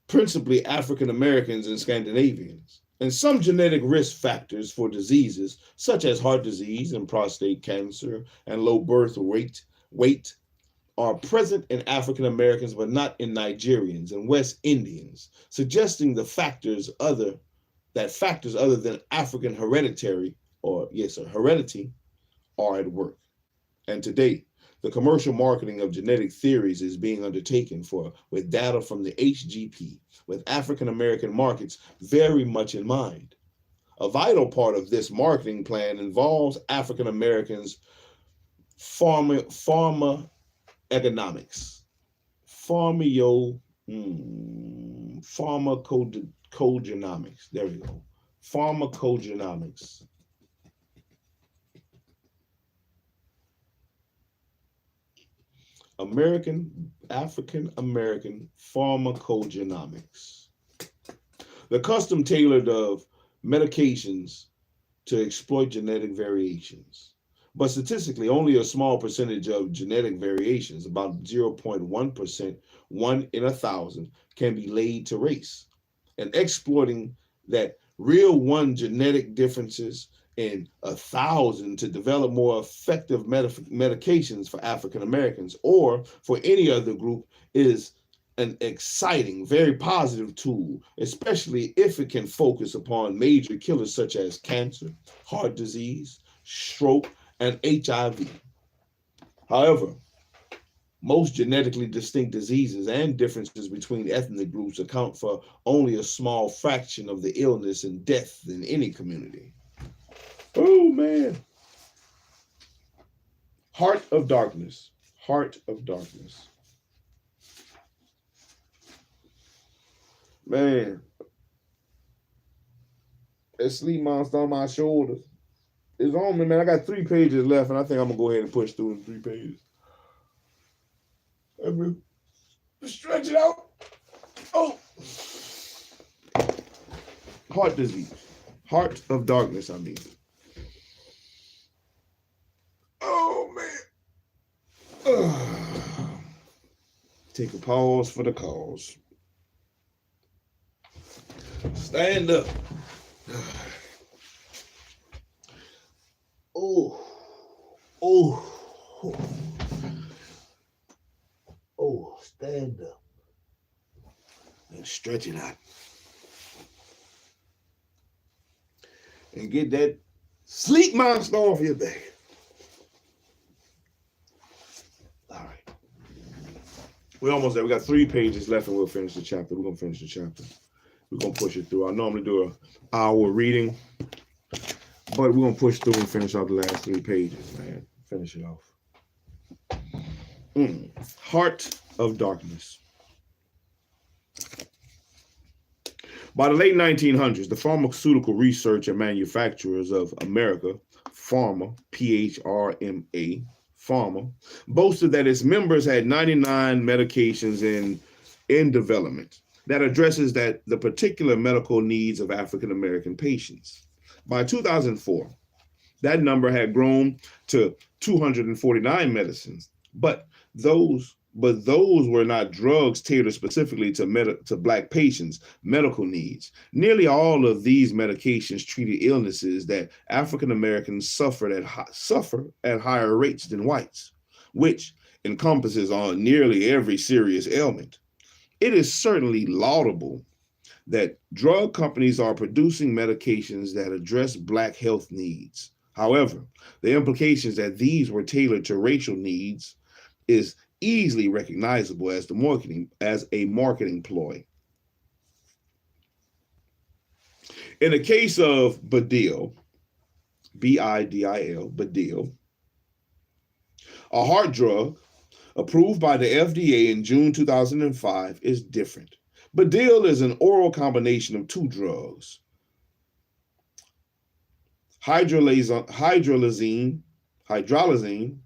principally African Americans and Scandinavians. And some genetic risk factors for diseases such as heart disease and prostate cancer and low birth weight are present in African Americans, but not in Nigerians and West Indians, suggesting factors other than African heredity are at work. And today, the commercial marketing of genetic theories is being undertaken with data from the HGP, with African American markets very much in mind. A vital part of this marketing plan involves African Americans' pharmacogenomics. Pharmacogenomics. There we go. Pharmacogenomics. African American pharmacogenomics. The custom tailored of medications to exploit genetic variations. But statistically, only a small percentage of genetic variations, about 0.1%, 1 in 1,000, can be laid to race. And exploiting that real one genetic differences in 1,000 to develop more effective medications for African Americans or for any other group is an exciting, very positive tool, especially if it can focus upon major killers such as cancer, heart disease, stroke, and HIV. However, most genetically distinct diseases and differences between ethnic groups account for only a small fraction of the illness and death in any community. Oh, man. Heart of darkness. Heart of darkness. Man. That sleep monster on my shoulders. It's on me, man. I got 3 pages left, and I think I'm going to go ahead and push through the 3 pages. Stretch it out. Oh. Heart disease. Heart of darkness, I mean. Oh, man. Take a pause for the cause. Stand up. Oh. Stand up. And stretch it out. And get that sleep monster off your back. All right. We're almost there. We got 3 pages left and we'll finish the chapter. We're going to finish the chapter. We're going to push it through. I normally do an hour reading, but we're going to push through and finish out the last 3 pages, man. Finish it off. Heart of darkness. By the late 1900s, the Pharmaceutical Research and Manufacturers of America, PhRMA, P-H-R-M-A, PhRMA, boasted that its members had 99 medications in development that addresses the particular medical needs of African American patients. By 2004, that number had grown to 249 medicines, but those were not drugs tailored specifically to Black patients' medical needs. Nearly all of these medications treated illnesses that African Americans suffer at higher rates than whites, which encompasses on nearly every serious ailment. It is certainly laudable that drug companies are producing medications that address Black health needs. However, the implications that these were tailored to racial needs is easily recognizable as a marketing ploy. In the case of Bidil, B-I-D-I-L, Bidil, a heart drug approved by the FDA in June 2005, is different. Bidil is an oral combination of 2 drugs, hydralazine,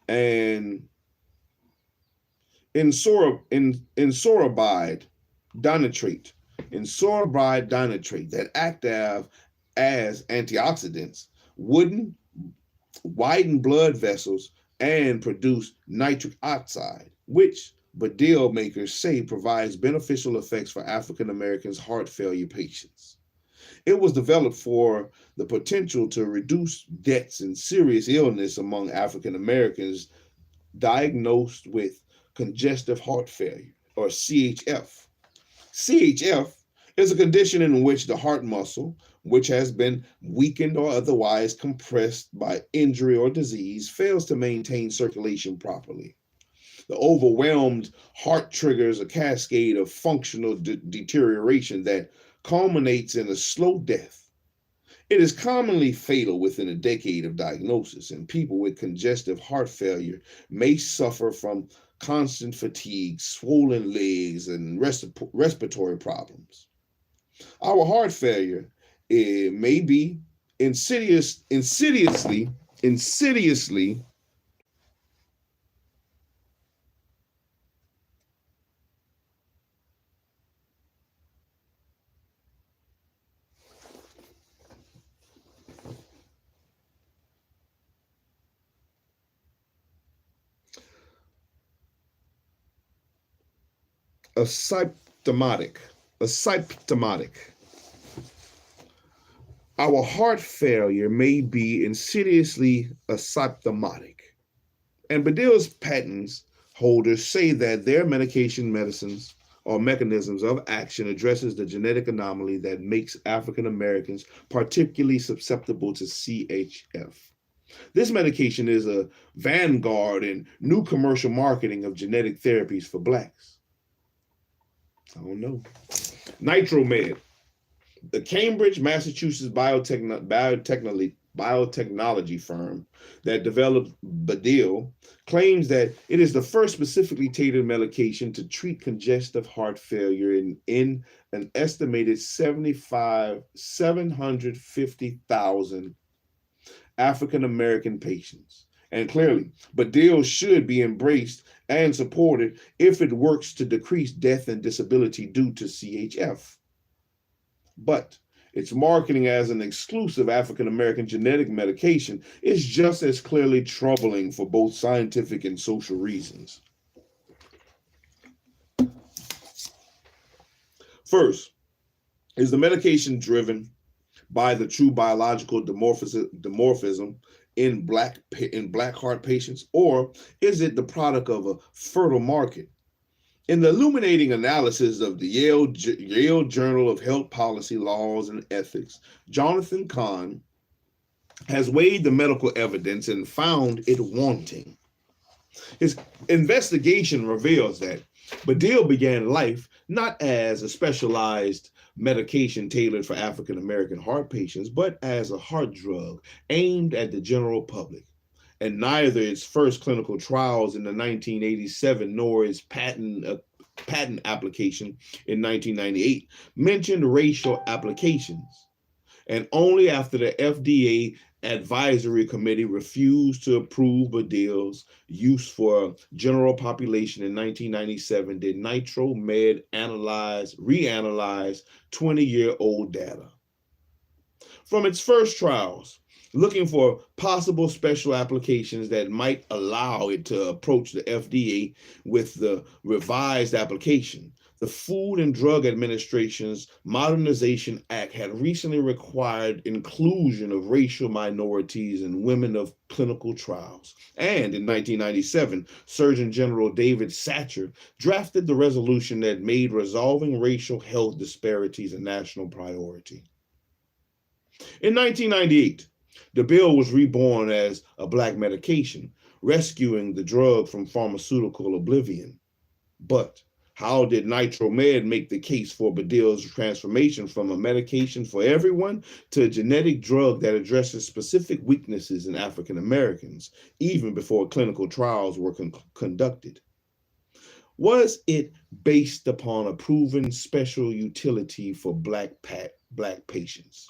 and ensorabide dinitrate that act as antioxidants, widen blood vessels, and produce nitric oxide, which Bidil makers say provides beneficial effects for African Americans' heart failure patients. It was developed for the potential to reduce deaths and serious illness among African Americans diagnosed with congestive heart failure, or CHF. CHF is a condition in which the heart muscle, which has been weakened or otherwise compressed by injury or disease, fails to maintain circulation properly. The overwhelmed heart triggers a cascade of functional deterioration that culminates in a slow death. It is commonly fatal within a decade of diagnosis, and people with congestive heart failure may suffer from constant fatigue, swollen legs, and respiratory problems. Our heart failure, it may be insidiously asymptomatic. Asymptomatic. Our heart failure may be insidiously asymptomatic. And Badil's patents holders say that their medicines or mechanisms of action addresses the genetic anomaly that makes African Americans particularly susceptible to CHF. This medication is a vanguard in new commercial marketing of genetic therapies for blacks. I don't know. Nitromed. The Cambridge, Massachusetts biotechnology firm that developed Badil claims that it is the first specifically tailored medication to treat congestive heart failure in an estimated 750,000 African American patients. And clearly, Badil should be embraced and supported if it works to decrease death and disability due to CHF. But its marketing as an exclusive African American genetic medication is just as clearly troubling for both scientific and social reasons. First, is the medication driven by the true biological dimorphism in black heart patients, or is it the product of a fertile market? In the illuminating analysis of the Yale Journal of Health Policy, Laws, and Ethics, Jonathan Kahn has weighed the medical evidence and found it wanting. His investigation reveals that Badil began life not as a specialized medication tailored for African American heart patients, but as a heart drug aimed at the general public. And neither its first clinical trials in the 1987 nor its patent application in 1998 mentioned racial applications. And only after the FDA advisory committee refused to approve Badil's use for general population in 1997 did Nitromed reanalyze 20-year-old data. From its first trials, looking for possible special applications that might allow it to approach the FDA with the revised application, the Food and Drug Administration's Modernization Act had recently required inclusion of racial minorities and women of clinical trials. And in 1997, Surgeon General David Satcher drafted the resolution that made resolving racial health disparities a national priority. In 1998, the bill was reborn as a black medication, rescuing the drug from pharmaceutical oblivion. But how did Nitromed make the case for Badil's transformation from a medication for everyone to a genetic drug that addresses specific weaknesses in African Americans, even before clinical trials were conducted? Was it based upon a proven special utility for black patients?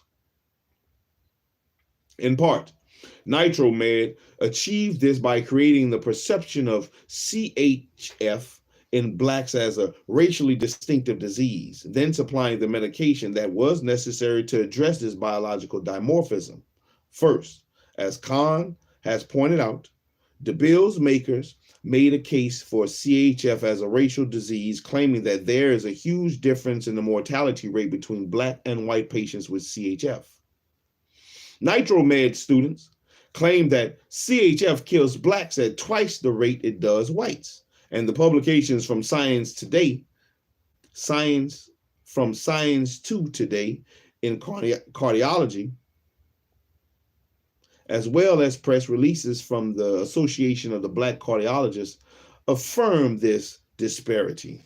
In part, Nitromed achieved this by creating the perception of CHF in blacks as a racially distinctive disease, then supplying the medication that was necessary to address this biological dimorphism. First, as Kahn has pointed out, the bill's makers made a case for CHF as a racial disease, claiming that there is a huge difference in the mortality rate between black and white patients with CHF. Nitromed students claim that CHF kills blacks at twice the rate it does whites. And the publications from Science Today, Science to Today in cardiology, as well as press releases from the Association of the Black Cardiologists, affirm this disparity.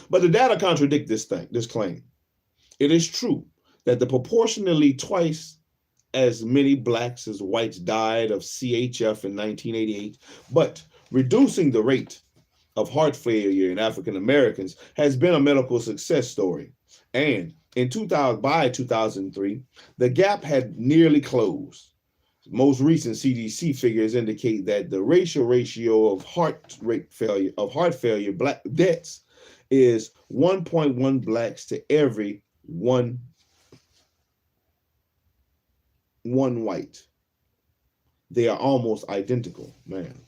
But the data contradict this claim. It is true that the proportionally twice as many blacks as whites died of CHF in 1988, but reducing the rate of heart failure in African Americans has been a medical success story. And by 2003, the gap had nearly closed. Most recent CDC figures indicate that the ratio of heart failure black deaths is 1.1 blacks to every one white. They are almost identical, man.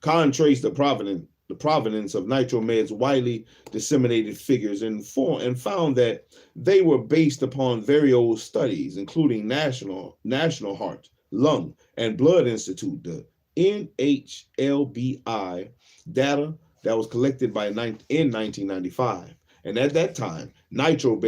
Contrast the provenance of Nitromed's widely disseminated figures and found that they were based upon very old studies, including National Heart, Lung, and Blood Institute, the NHLBI data that was collected in 1995. And at that time, Nitromed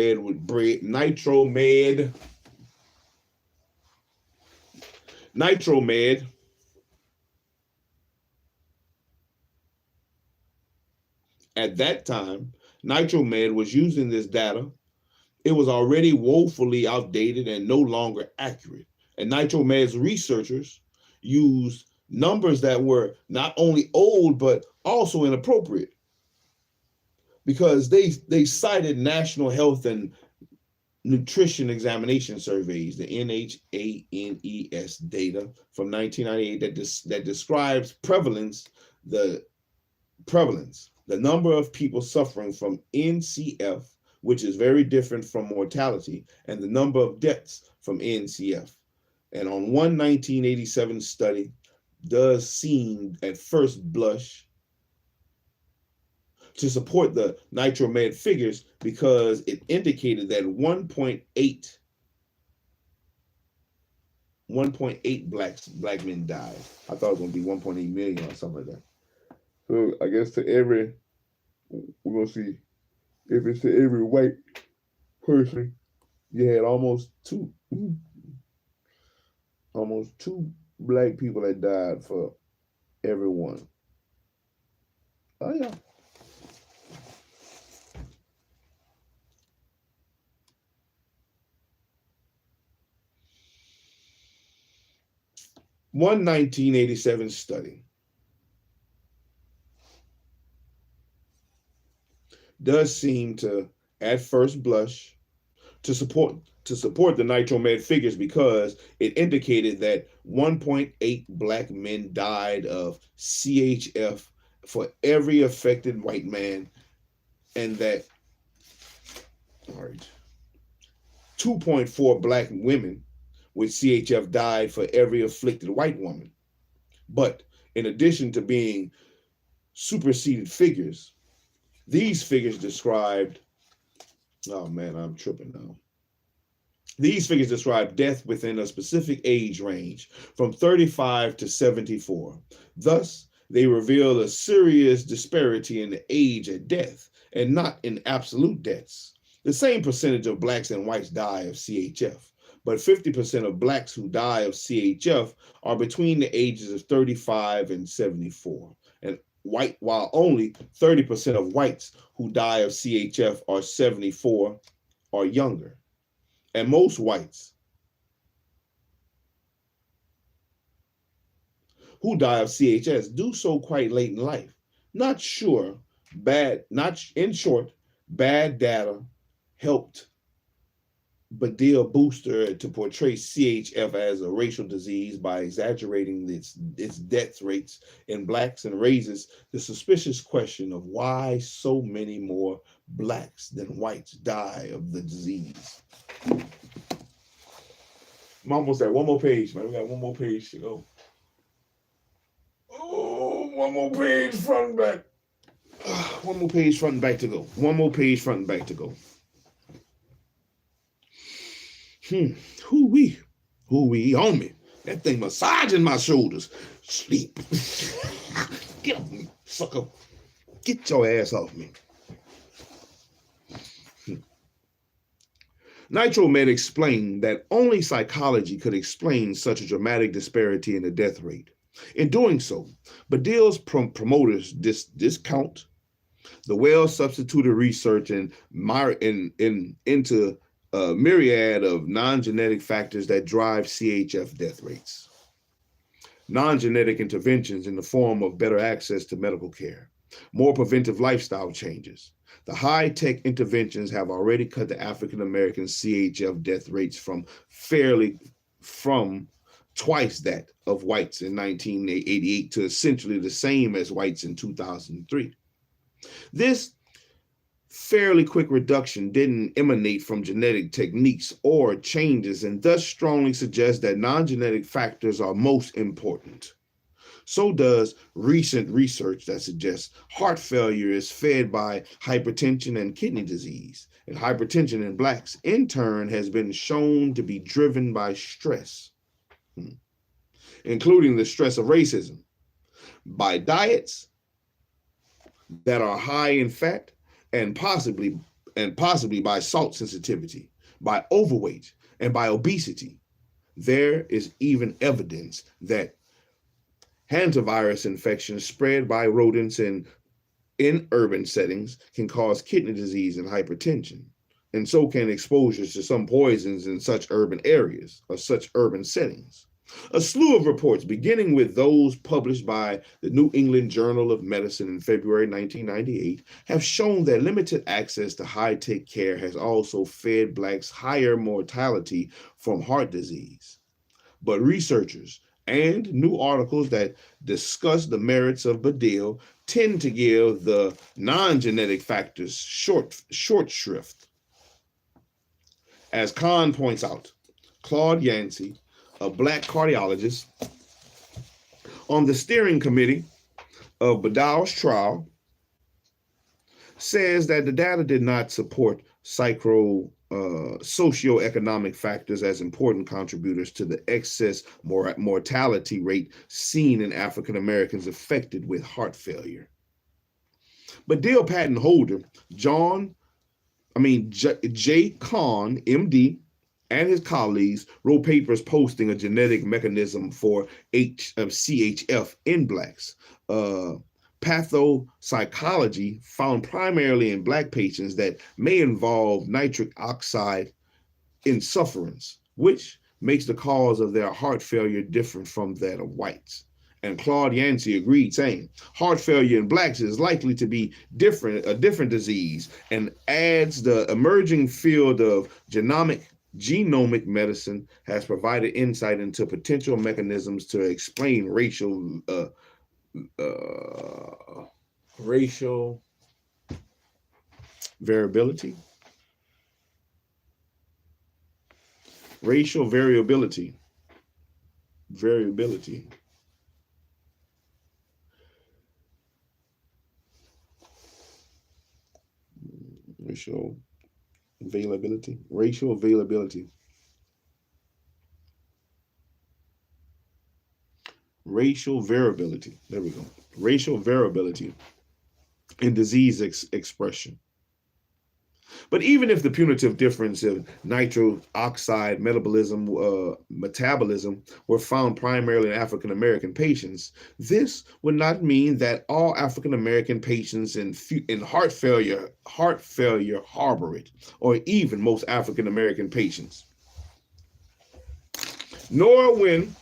at that time, Nitromed was using this data. It was already woefully outdated and no longer accurate. And Nitromed's researchers used numbers that were not only old, but also inappropriate, because they cited National Health and Nutrition Examination Surveys, the NHANES data from 1998 that describes the number of people suffering from NCF, which is very different from mortality, and the number of deaths from NCF. And on one 1987 study does seem at first blush to support the Nitromed figures, because it indicated that 1.8 black men died. I thought it was going to be 1.8 million or something like that. So I guess we're going to see if it's to every white person, you had almost two black people that died for everyone. Oh yeah. One 1987 study does seem to, at first blush, to support the Nitromed figures, because it indicated that 1.8 black men died of CHF for every affected white man, and that 2.4 black women with CHF died for every afflicted white woman. But in addition to being superseded figures, these figures described, oh man, I'm tripping now. These figures describe death within a specific age range from 35 to 74. Thus, they reveal a serious disparity in the age at death and not in absolute deaths. The same percentage of blacks and whites die of CHF, but 50% of blacks who die of CHF are between the ages of 35 and 74. While only 30% of whites who die of CHF are 74 or younger. And most whites who die of CHS do so quite late in life. In short, bad data helped Badil Booster to portray CHF as a racial disease by exaggerating its death rates in blacks, and raises the suspicious question of why so many more blacks than whites die of the disease. I'm almost at one more page, man. We got one more page to go. Oh, one more page, front and back. One more page front and back to go. One more page front and back to go. Hoo-wee on me. That thing massaging my shoulders. Sleep. Get off me, sucker. Get your ass off me. Nitromed explained that only psychology could explain such a dramatic disparity in the death rate. In doing so, Baddiel's promoters discount the well-substituted research into a myriad of non-genetic factors that drive CHF death rates. Non-genetic interventions in the form of better access to medical care, more preventive lifestyle changes. The high-tech interventions have already cut the African-American CHF death rates from twice that of whites in 1988 to essentially the same as whites in 2003. This fairly quick reduction didn't emanate from genetic techniques or changes, and thus strongly suggests that non-genetic factors are most important. So does recent research that suggests heart failure is fed by hypertension and kidney disease, and hypertension in Blacks in turn has been shown to be driven by stress, including the stress of racism, by diets that are high in fat, and possibly by salt sensitivity, by overweight, and by obesity. There is even evidence that hantavirus infections spread by rodents in urban settings can cause kidney disease and hypertension, and so can exposures to some poisons in such urban areas or such urban settings. A slew of reports, beginning with those published by the New England Journal of Medicine in February 1998, have shown that limited access to high-tech care has also fed Blacks higher mortality from heart disease. But researchers and new articles that discuss the merits of Baddiel tend to give the non-genetic factors short shrift. As Kahn points out, Claude Yancey, a Black cardiologist, on the steering committee of Baddiel's trial, says that the data did not support socioeconomic factors as important contributors to the excess mortality rate seen in African Americans affected with heart failure. Baddiel patent holder J. Kahn, MD, and his colleagues wrote papers posting a genetic mechanism for CHF in Blacks. Pathopsychology found primarily in Black patients that may involve nitric oxide insufferance, which makes the cause of their heart failure different from that of whites. And Claude Yancey agreed, saying, heart failure in Blacks is likely to be a different disease, and adds the emerging field of genomic medicine has provided insight into potential mechanisms to explain racial variability. Racial variability. Racial availability. There we go. Racial variability in disease expression. But even if the punitive difference of nitric oxide metabolism were found primarily in African American patients, this would not mean that all African American patients in heart failure harbor it, or even most African American patients. Nor when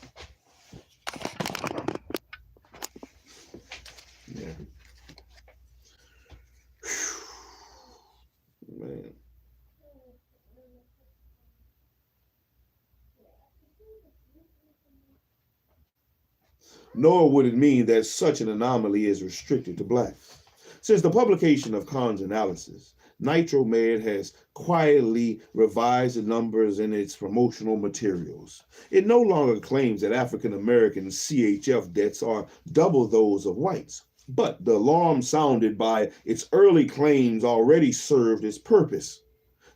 nor would it mean that such an anomaly is restricted to Blacks. Since the publication of Kahn's analysis, Nitromed has quietly revised the numbers in its promotional materials. It no longer claims that African American CHF deaths are double those of whites, But the alarm sounded by its early claims already served its purpose.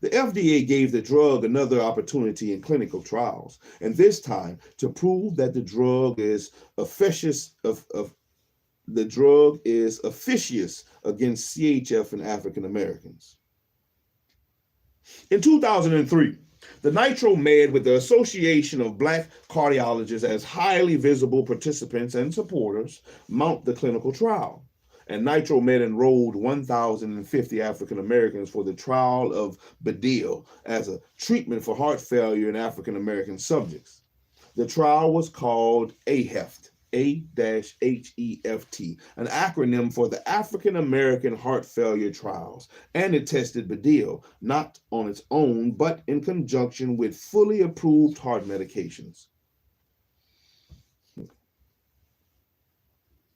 The FDA gave the drug another opportunity in clinical trials, and this time to prove that the drug is efficacious against CHF in African Americans. In 2003, the NitroMed, with the Association of Black Cardiologists as highly visible participants and supporters, mount the clinical trial. And NitroMed enrolled 1,050 African Americans for the trial of Badil as a treatment for heart failure in African American subjects. The trial was called AHEFT, A-H-E-F-T, an acronym for the African American Heart Failure Trials, and it tested Badil not on its own, but in conjunction with fully approved heart medications.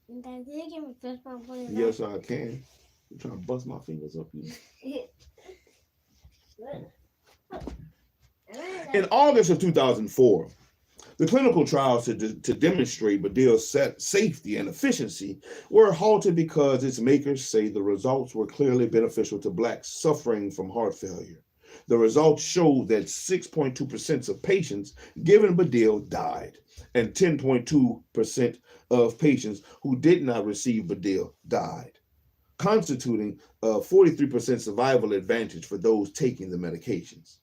Yes, I can. I'm trying to bust my fingers up here. In August of 2004, the clinical trials to demonstrate Badil's safety and efficiency were halted because its makers say the results were clearly beneficial to Blacks suffering from heart failure. The results showed that 6.2% of patients given Badil died, and 10.2% of patients who did not receive Badil died, constituting a 43% survival advantage for those taking the medications.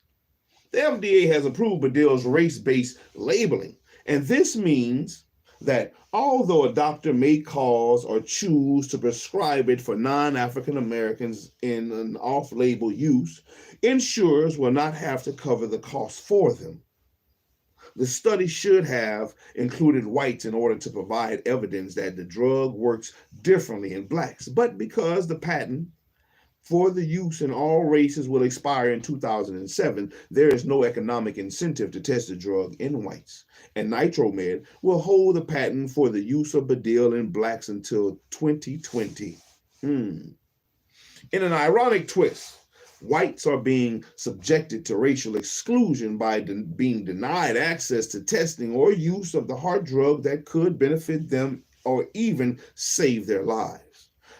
The FDA has approved Badil's race-based labeling, and this means that although a doctor may cause or choose to prescribe it for non-African Americans in an off-label use, insurers will not have to cover the cost for them. The study should have included whites in order to provide evidence that the drug works differently in Blacks, but because the patent for the use in all races will expire in 2007, there is no economic incentive to test the drug in whites. And NitroMed will hold the patent for the use of Badil in Blacks until 2020. In an ironic twist, whites are being subjected to racial exclusion by being denied access to testing or use of the heart drug that could benefit them or even save their lives.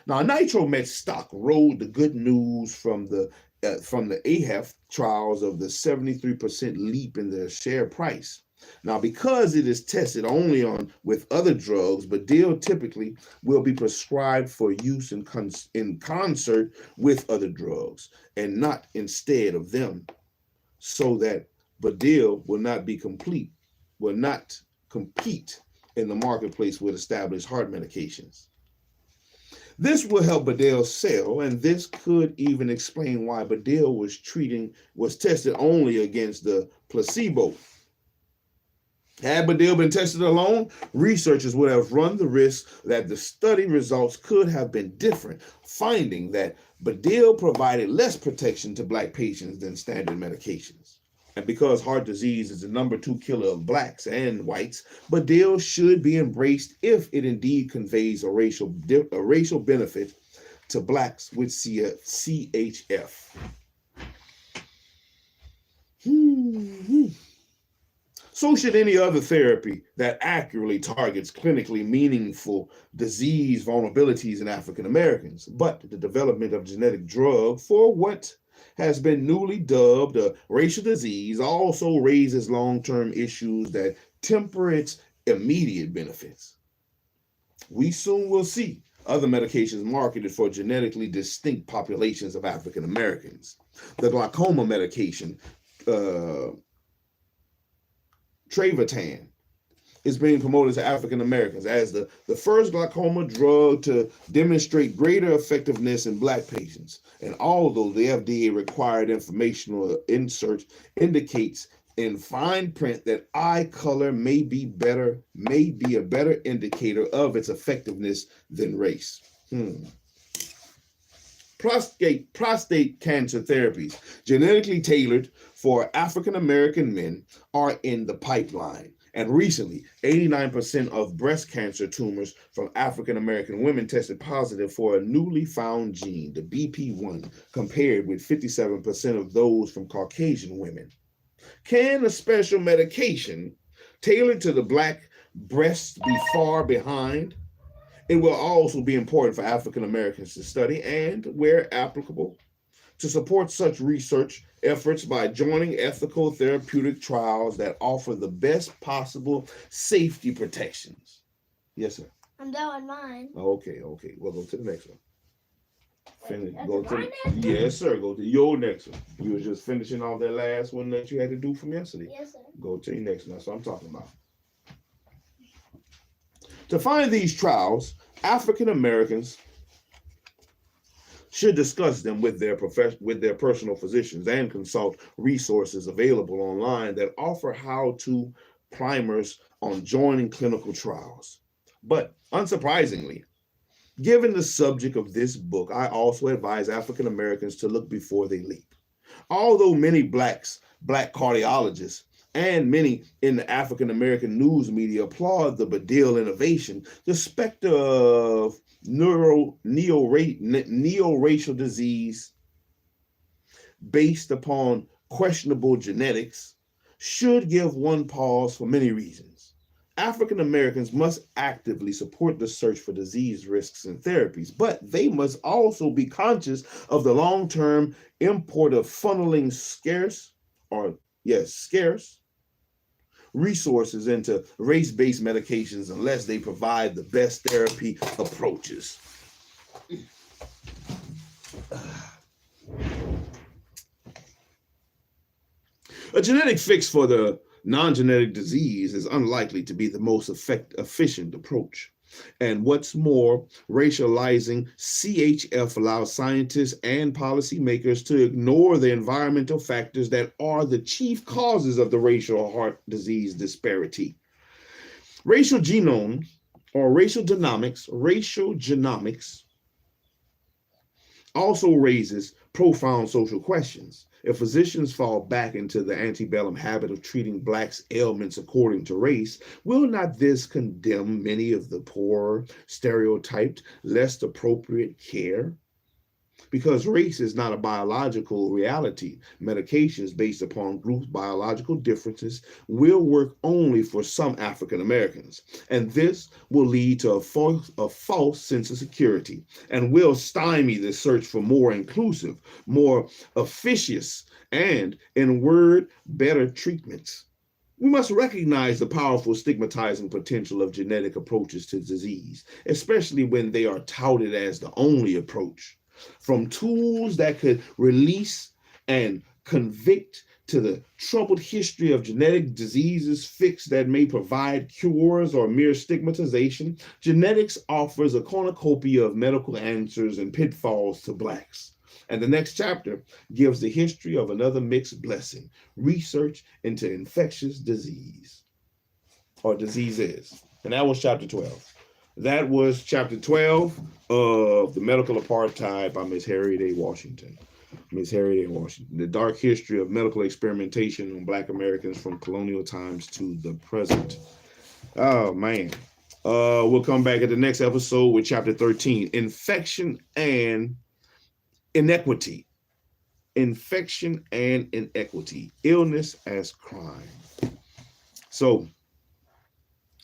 Now, NitroMed stock rode the good news from the AHEF trials of the 73% leap in their share price. Now, because it is tested only with other drugs, Badil typically will be prescribed for use in concert with other drugs and not instead of them, so that Badil will not compete in the marketplace with established heart medications. This will help Badil sell, and this could even explain why Badil was tested only against the placebo. Had Badil been tested alone, researchers would have run the risk that the study results could have been different, finding that Badil provided less protection to Black patients than standard medications. And because heart disease is the #2 killer of Blacks and whites, Badil should be embraced if it indeed conveys a racial benefit to Blacks with CHF. So should any other therapy that accurately targets clinically meaningful disease vulnerabilities in African Americans. But the development of genetic drug for what has been newly dubbed a racial disease also raises long-term issues that temper its immediate benefits. We soon will see other medications marketed for genetically distinct populations of African Americans. The glaucoma medication, Travatan, is being promoted to African Americans as the first glaucoma drug to demonstrate greater effectiveness in Black patients. And although the FDA required informational insert indicates in fine print that eye color may be a better indicator of its effectiveness than race. Prostate cancer therapies, genetically tailored for African American men, are in the pipeline. And recently, 89% of breast cancer tumors from African American women tested positive for a newly found gene, the BP1, compared with 57% of those from Caucasian women. Can a special medication tailored to the Black breast be far behind? It will also be important for African Americans to study and, where applicable, to support such research efforts by joining ethical therapeutic trials that offer the best possible safety protections. Yes, sir. I'm doing mine. Okay. We'll go to the next one. Finish. That's Go mine to next? yes, sir. Go to your next one. You were just finishing off that last one that you had to do from yesterday. Yes, sir. Go to your next one. That's what I'm talking about. To find these trials, African Americans should discuss them with their personal physicians and consult resources available online that offer how-to primers on joining clinical trials. But unsurprisingly, given the subject of this book, I also advise African Americans to look before they leap. Although many black cardiologists and many in the African American news media applaud the Badil innovation, the specter of neo-racial disease based upon questionable genetics should give one pause for many reasons. African Americans must actively support the search for disease risks and therapies, but they must also be conscious of the long-term import of funneling scarce resources into race-based medications unless they provide the best therapy approaches. A genetic fix for the non-genetic disease is unlikely to be the most efficient approach. And what's more, racializing CHF allows scientists and policymakers to ignore the environmental factors that are the chief causes of the racial heart disease disparity. Racial genome or racial genomics also raises profound social questions. If physicians fall back into the antebellum habit of treating blacks' ailments according to race, will not this condemn many of the poorer, stereotyped, less appropriate care? Because race is not a biological reality. Medications based upon group biological differences will work only for some African Americans, and this will lead to a false sense of security and will stymie the search for more inclusive, more efficacious, and, in a word, better treatments. We must recognize the powerful stigmatizing potential of genetic approaches to disease, especially when they are touted as the only approach. From tools that could release and convict to the troubled history of genetic diseases fixed that may provide cures or mere stigmatization, genetics offers a cornucopia of medical answers and pitfalls to blacks. And the next chapter gives the history of another mixed blessing, research into infectious disease or diseases. And that was chapter 12. That was chapter 12 of The Medical Apartheid by Miss Harriet A. Washington. Miss Harriet A. Washington. The dark history of medical experimentation on Black Americans from colonial times to the present. Oh, man. We'll come back at the next episode with chapter 13, Infection and Inequity. Infection and Inequity. Illness as crime. So,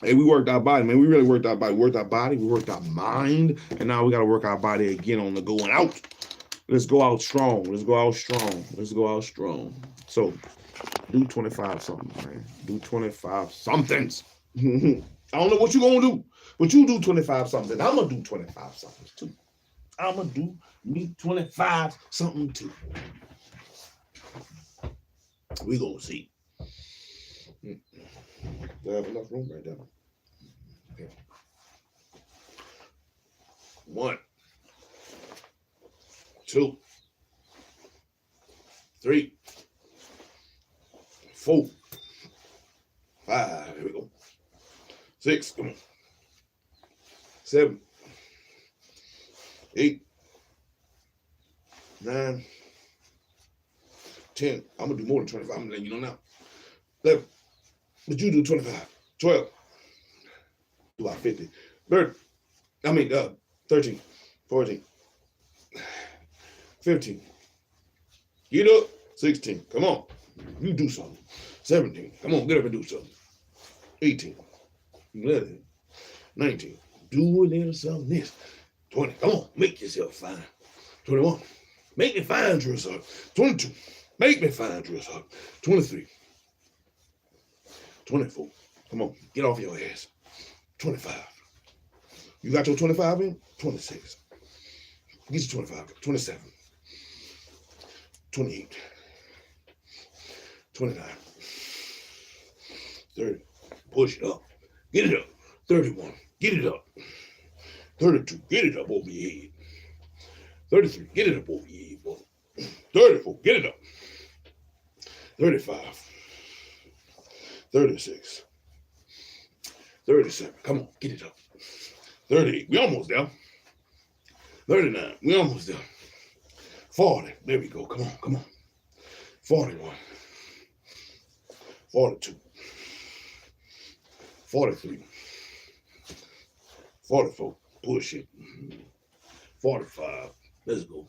hey, we worked our body, man. We really worked our body. We worked our body, we worked our mind, and now we got to work our body again on the going out. Let's go out strong. Let's go out strong. Let's go out strong. So, do 25 something, man. Do 25 somethings. I don't know what you're going to do, but you do 25 something. I'm going to do 25 something too. I'm going to do me 25 something too. We going to see. Do I have enough room right there? Okay. 1, 2, 3, 4, 5. Here we go. 6. Come on. 7, 8, 9, 10. I'm gonna do more than 25. I'm letting you know now. 11. But you do 25, 12, do about 50, 13, 14, 15, get up, 16, come on, you do something, 17, come on, get up and do something, 18, 19, Do a little something this. 20. Come on, make yourself fine. 21. Make me fine, dress up. 22. Make me fine, dress up. 23. 24. Come on, get off your ass. 25. You got your 25 in? 26. Get your 25. 27. 28. 29. 30. Push it up. Get it up. 31. Get it up. 32. Get it up over your head. 33. Get it up over your head, boy. 34. Get it up. 35. 36. 37. Come on, get it up. 38. We almost there. 39. We almost there. 40. There we go. Come on, come on. 41. 42. 43. 44. Push it. 45. Let's go.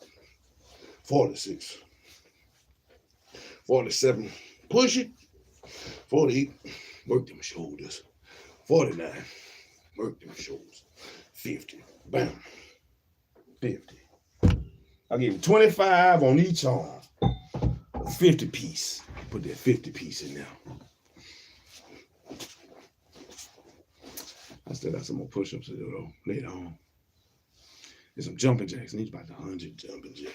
46. 47. Push it. 48. Work them shoulders. 49. Work them shoulders. 50. Bam. 50. I'll give you 25 on each arm. A 50 piece. Put that 50 piece in there. I still got some more push-ups to do though later on. There's some jumping jacks. I need about 100 jumping jacks.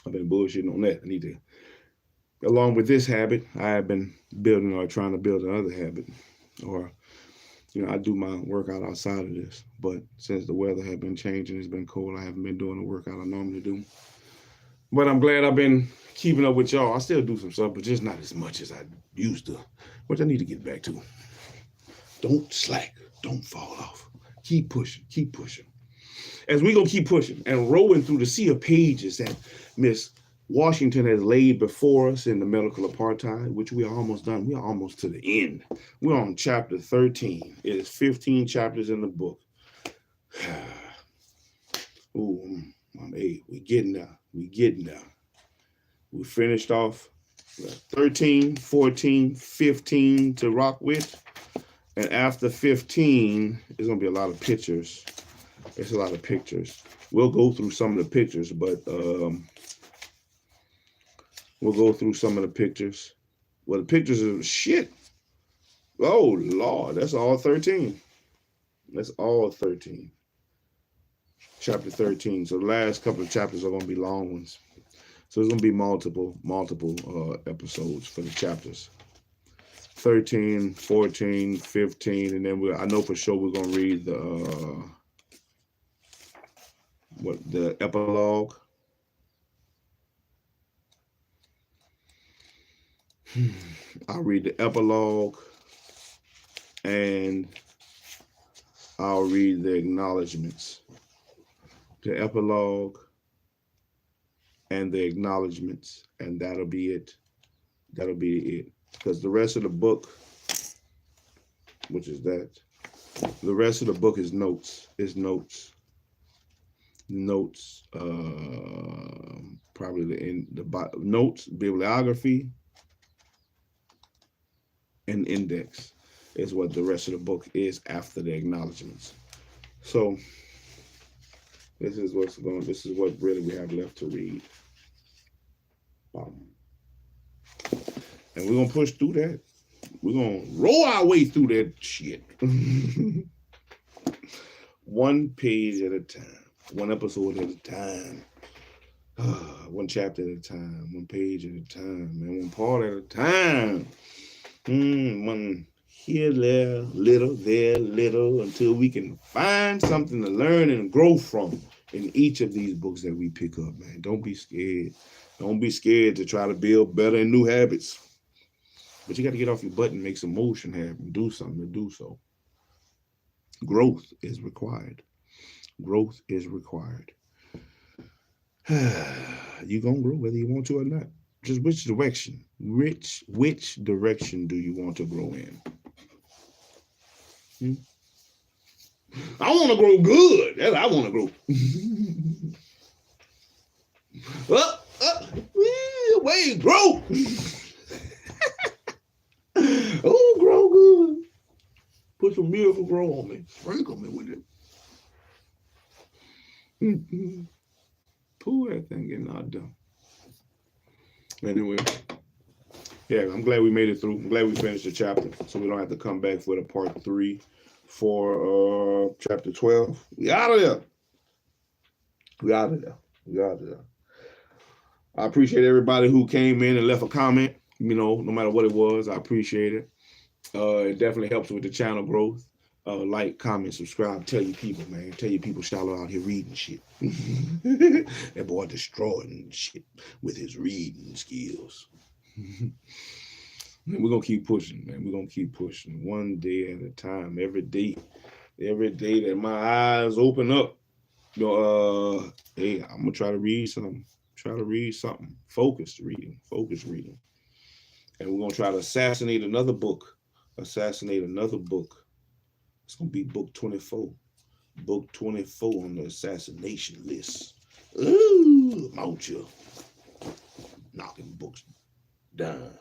I've been bullshitting on that. I need to, along with this habit, I have been building or trying to build another habit. Or, you know, I do my workout outside of this. But since the weather has been changing, it's been cold, I haven't been doing the workout I normally do. But I'm glad I've been keeping up with y'all. I still do some stuff, but just not as much as I used to, which I need to get back to. Don't slack. Don't fall off. Keep pushing. Keep pushing. As we go keep pushing and rolling through the sea of pages that Miss Washington has laid before us in the medical apartheid, which we are almost done. We are almost to the end. We're on chapter 13. It is 15 chapters in the book. Ooh, I'm 8. We're getting there. We're getting there. We finished off 13, 14, 15 to rock with. And after 15, there's going to be a lot of pictures. It's a lot of pictures. We'll go through some of the pictures, but we'll go through some of the pictures. Well, the pictures are shit. Oh, Lord, that's all 13. That's all 13. Chapter 13. So the last couple of chapters are going to be long ones. So there's going to be multiple episodes for the chapters. 13, 14, 15, and then I know for sure we're going to read the epilogue. I'll read the epilogue and I'll read the acknowledgments. The epilogue and the acknowledgments, and that'll be it. That'll be it. Because the rest of the book, which is that, the rest of the book is notes. Is notes. Notes. Probably the notes, bibliography, and index is what the rest of the book is after the acknowledgments. So this is what's going. This is what really we have left to read. And we're going to push through that. We're going to roll our way through that shit. One page at a time. One episode at a time. One chapter at a time. One page at a time. And one part at a time. One here, there, little, there, little, until we can find something to learn and grow from in each of these books that we pick up, man. Don't be scared. Don't be scared to try to build better and new habits. But you got to get off your butt and make some motion happen. Do something to do so. Growth is required. Growth is required. You're going to grow whether you want to or not. Just which direction? Which direction do you want to grow in? I want to grow good. That's I want to grow. Way grow. Oh, grow good. put some Miracle-Gro on me. Sprinkle me with it. Pull that thing getting all done. Anyway, yeah, I'm glad we made it through. I'm glad we finished the chapter, so we don't have to come back for the part 3 for chapter 12. We out of there. We out of there. We out of there. I appreciate everybody who came in and left a comment. You know, no matter what it was, I appreciate it. It definitely helps with the channel growth. Like, comment, subscribe, tell your people, man. Tell your people Shiloh out here reading shit. That boy destroying shit with his reading skills. We're gonna keep pushing, man. We're gonna keep pushing one day at a time. Every day that my eyes open up, you know, hey, I'm gonna try to read something. Focused reading. And we're gonna try to assassinate another book. It's gonna be book 24. Book 24 on the assassination list. Ooh, Bootsoulja. Knocking books down.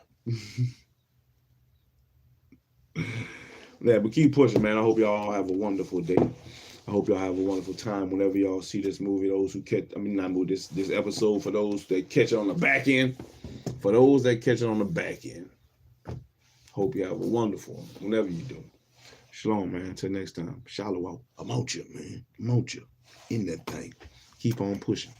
Yeah, but keep pushing, man. I hope y'all have a wonderful day. I hope y'all have a wonderful time whenever y'all see this movie. Those who catch, this episode, for those that catch it on the back end. Hope you have a wonderful one, whenever you do. Shalom, man. Until next time. Shiloh out. I'm out you, man. I'm out you. In that thing. Keep on pushing.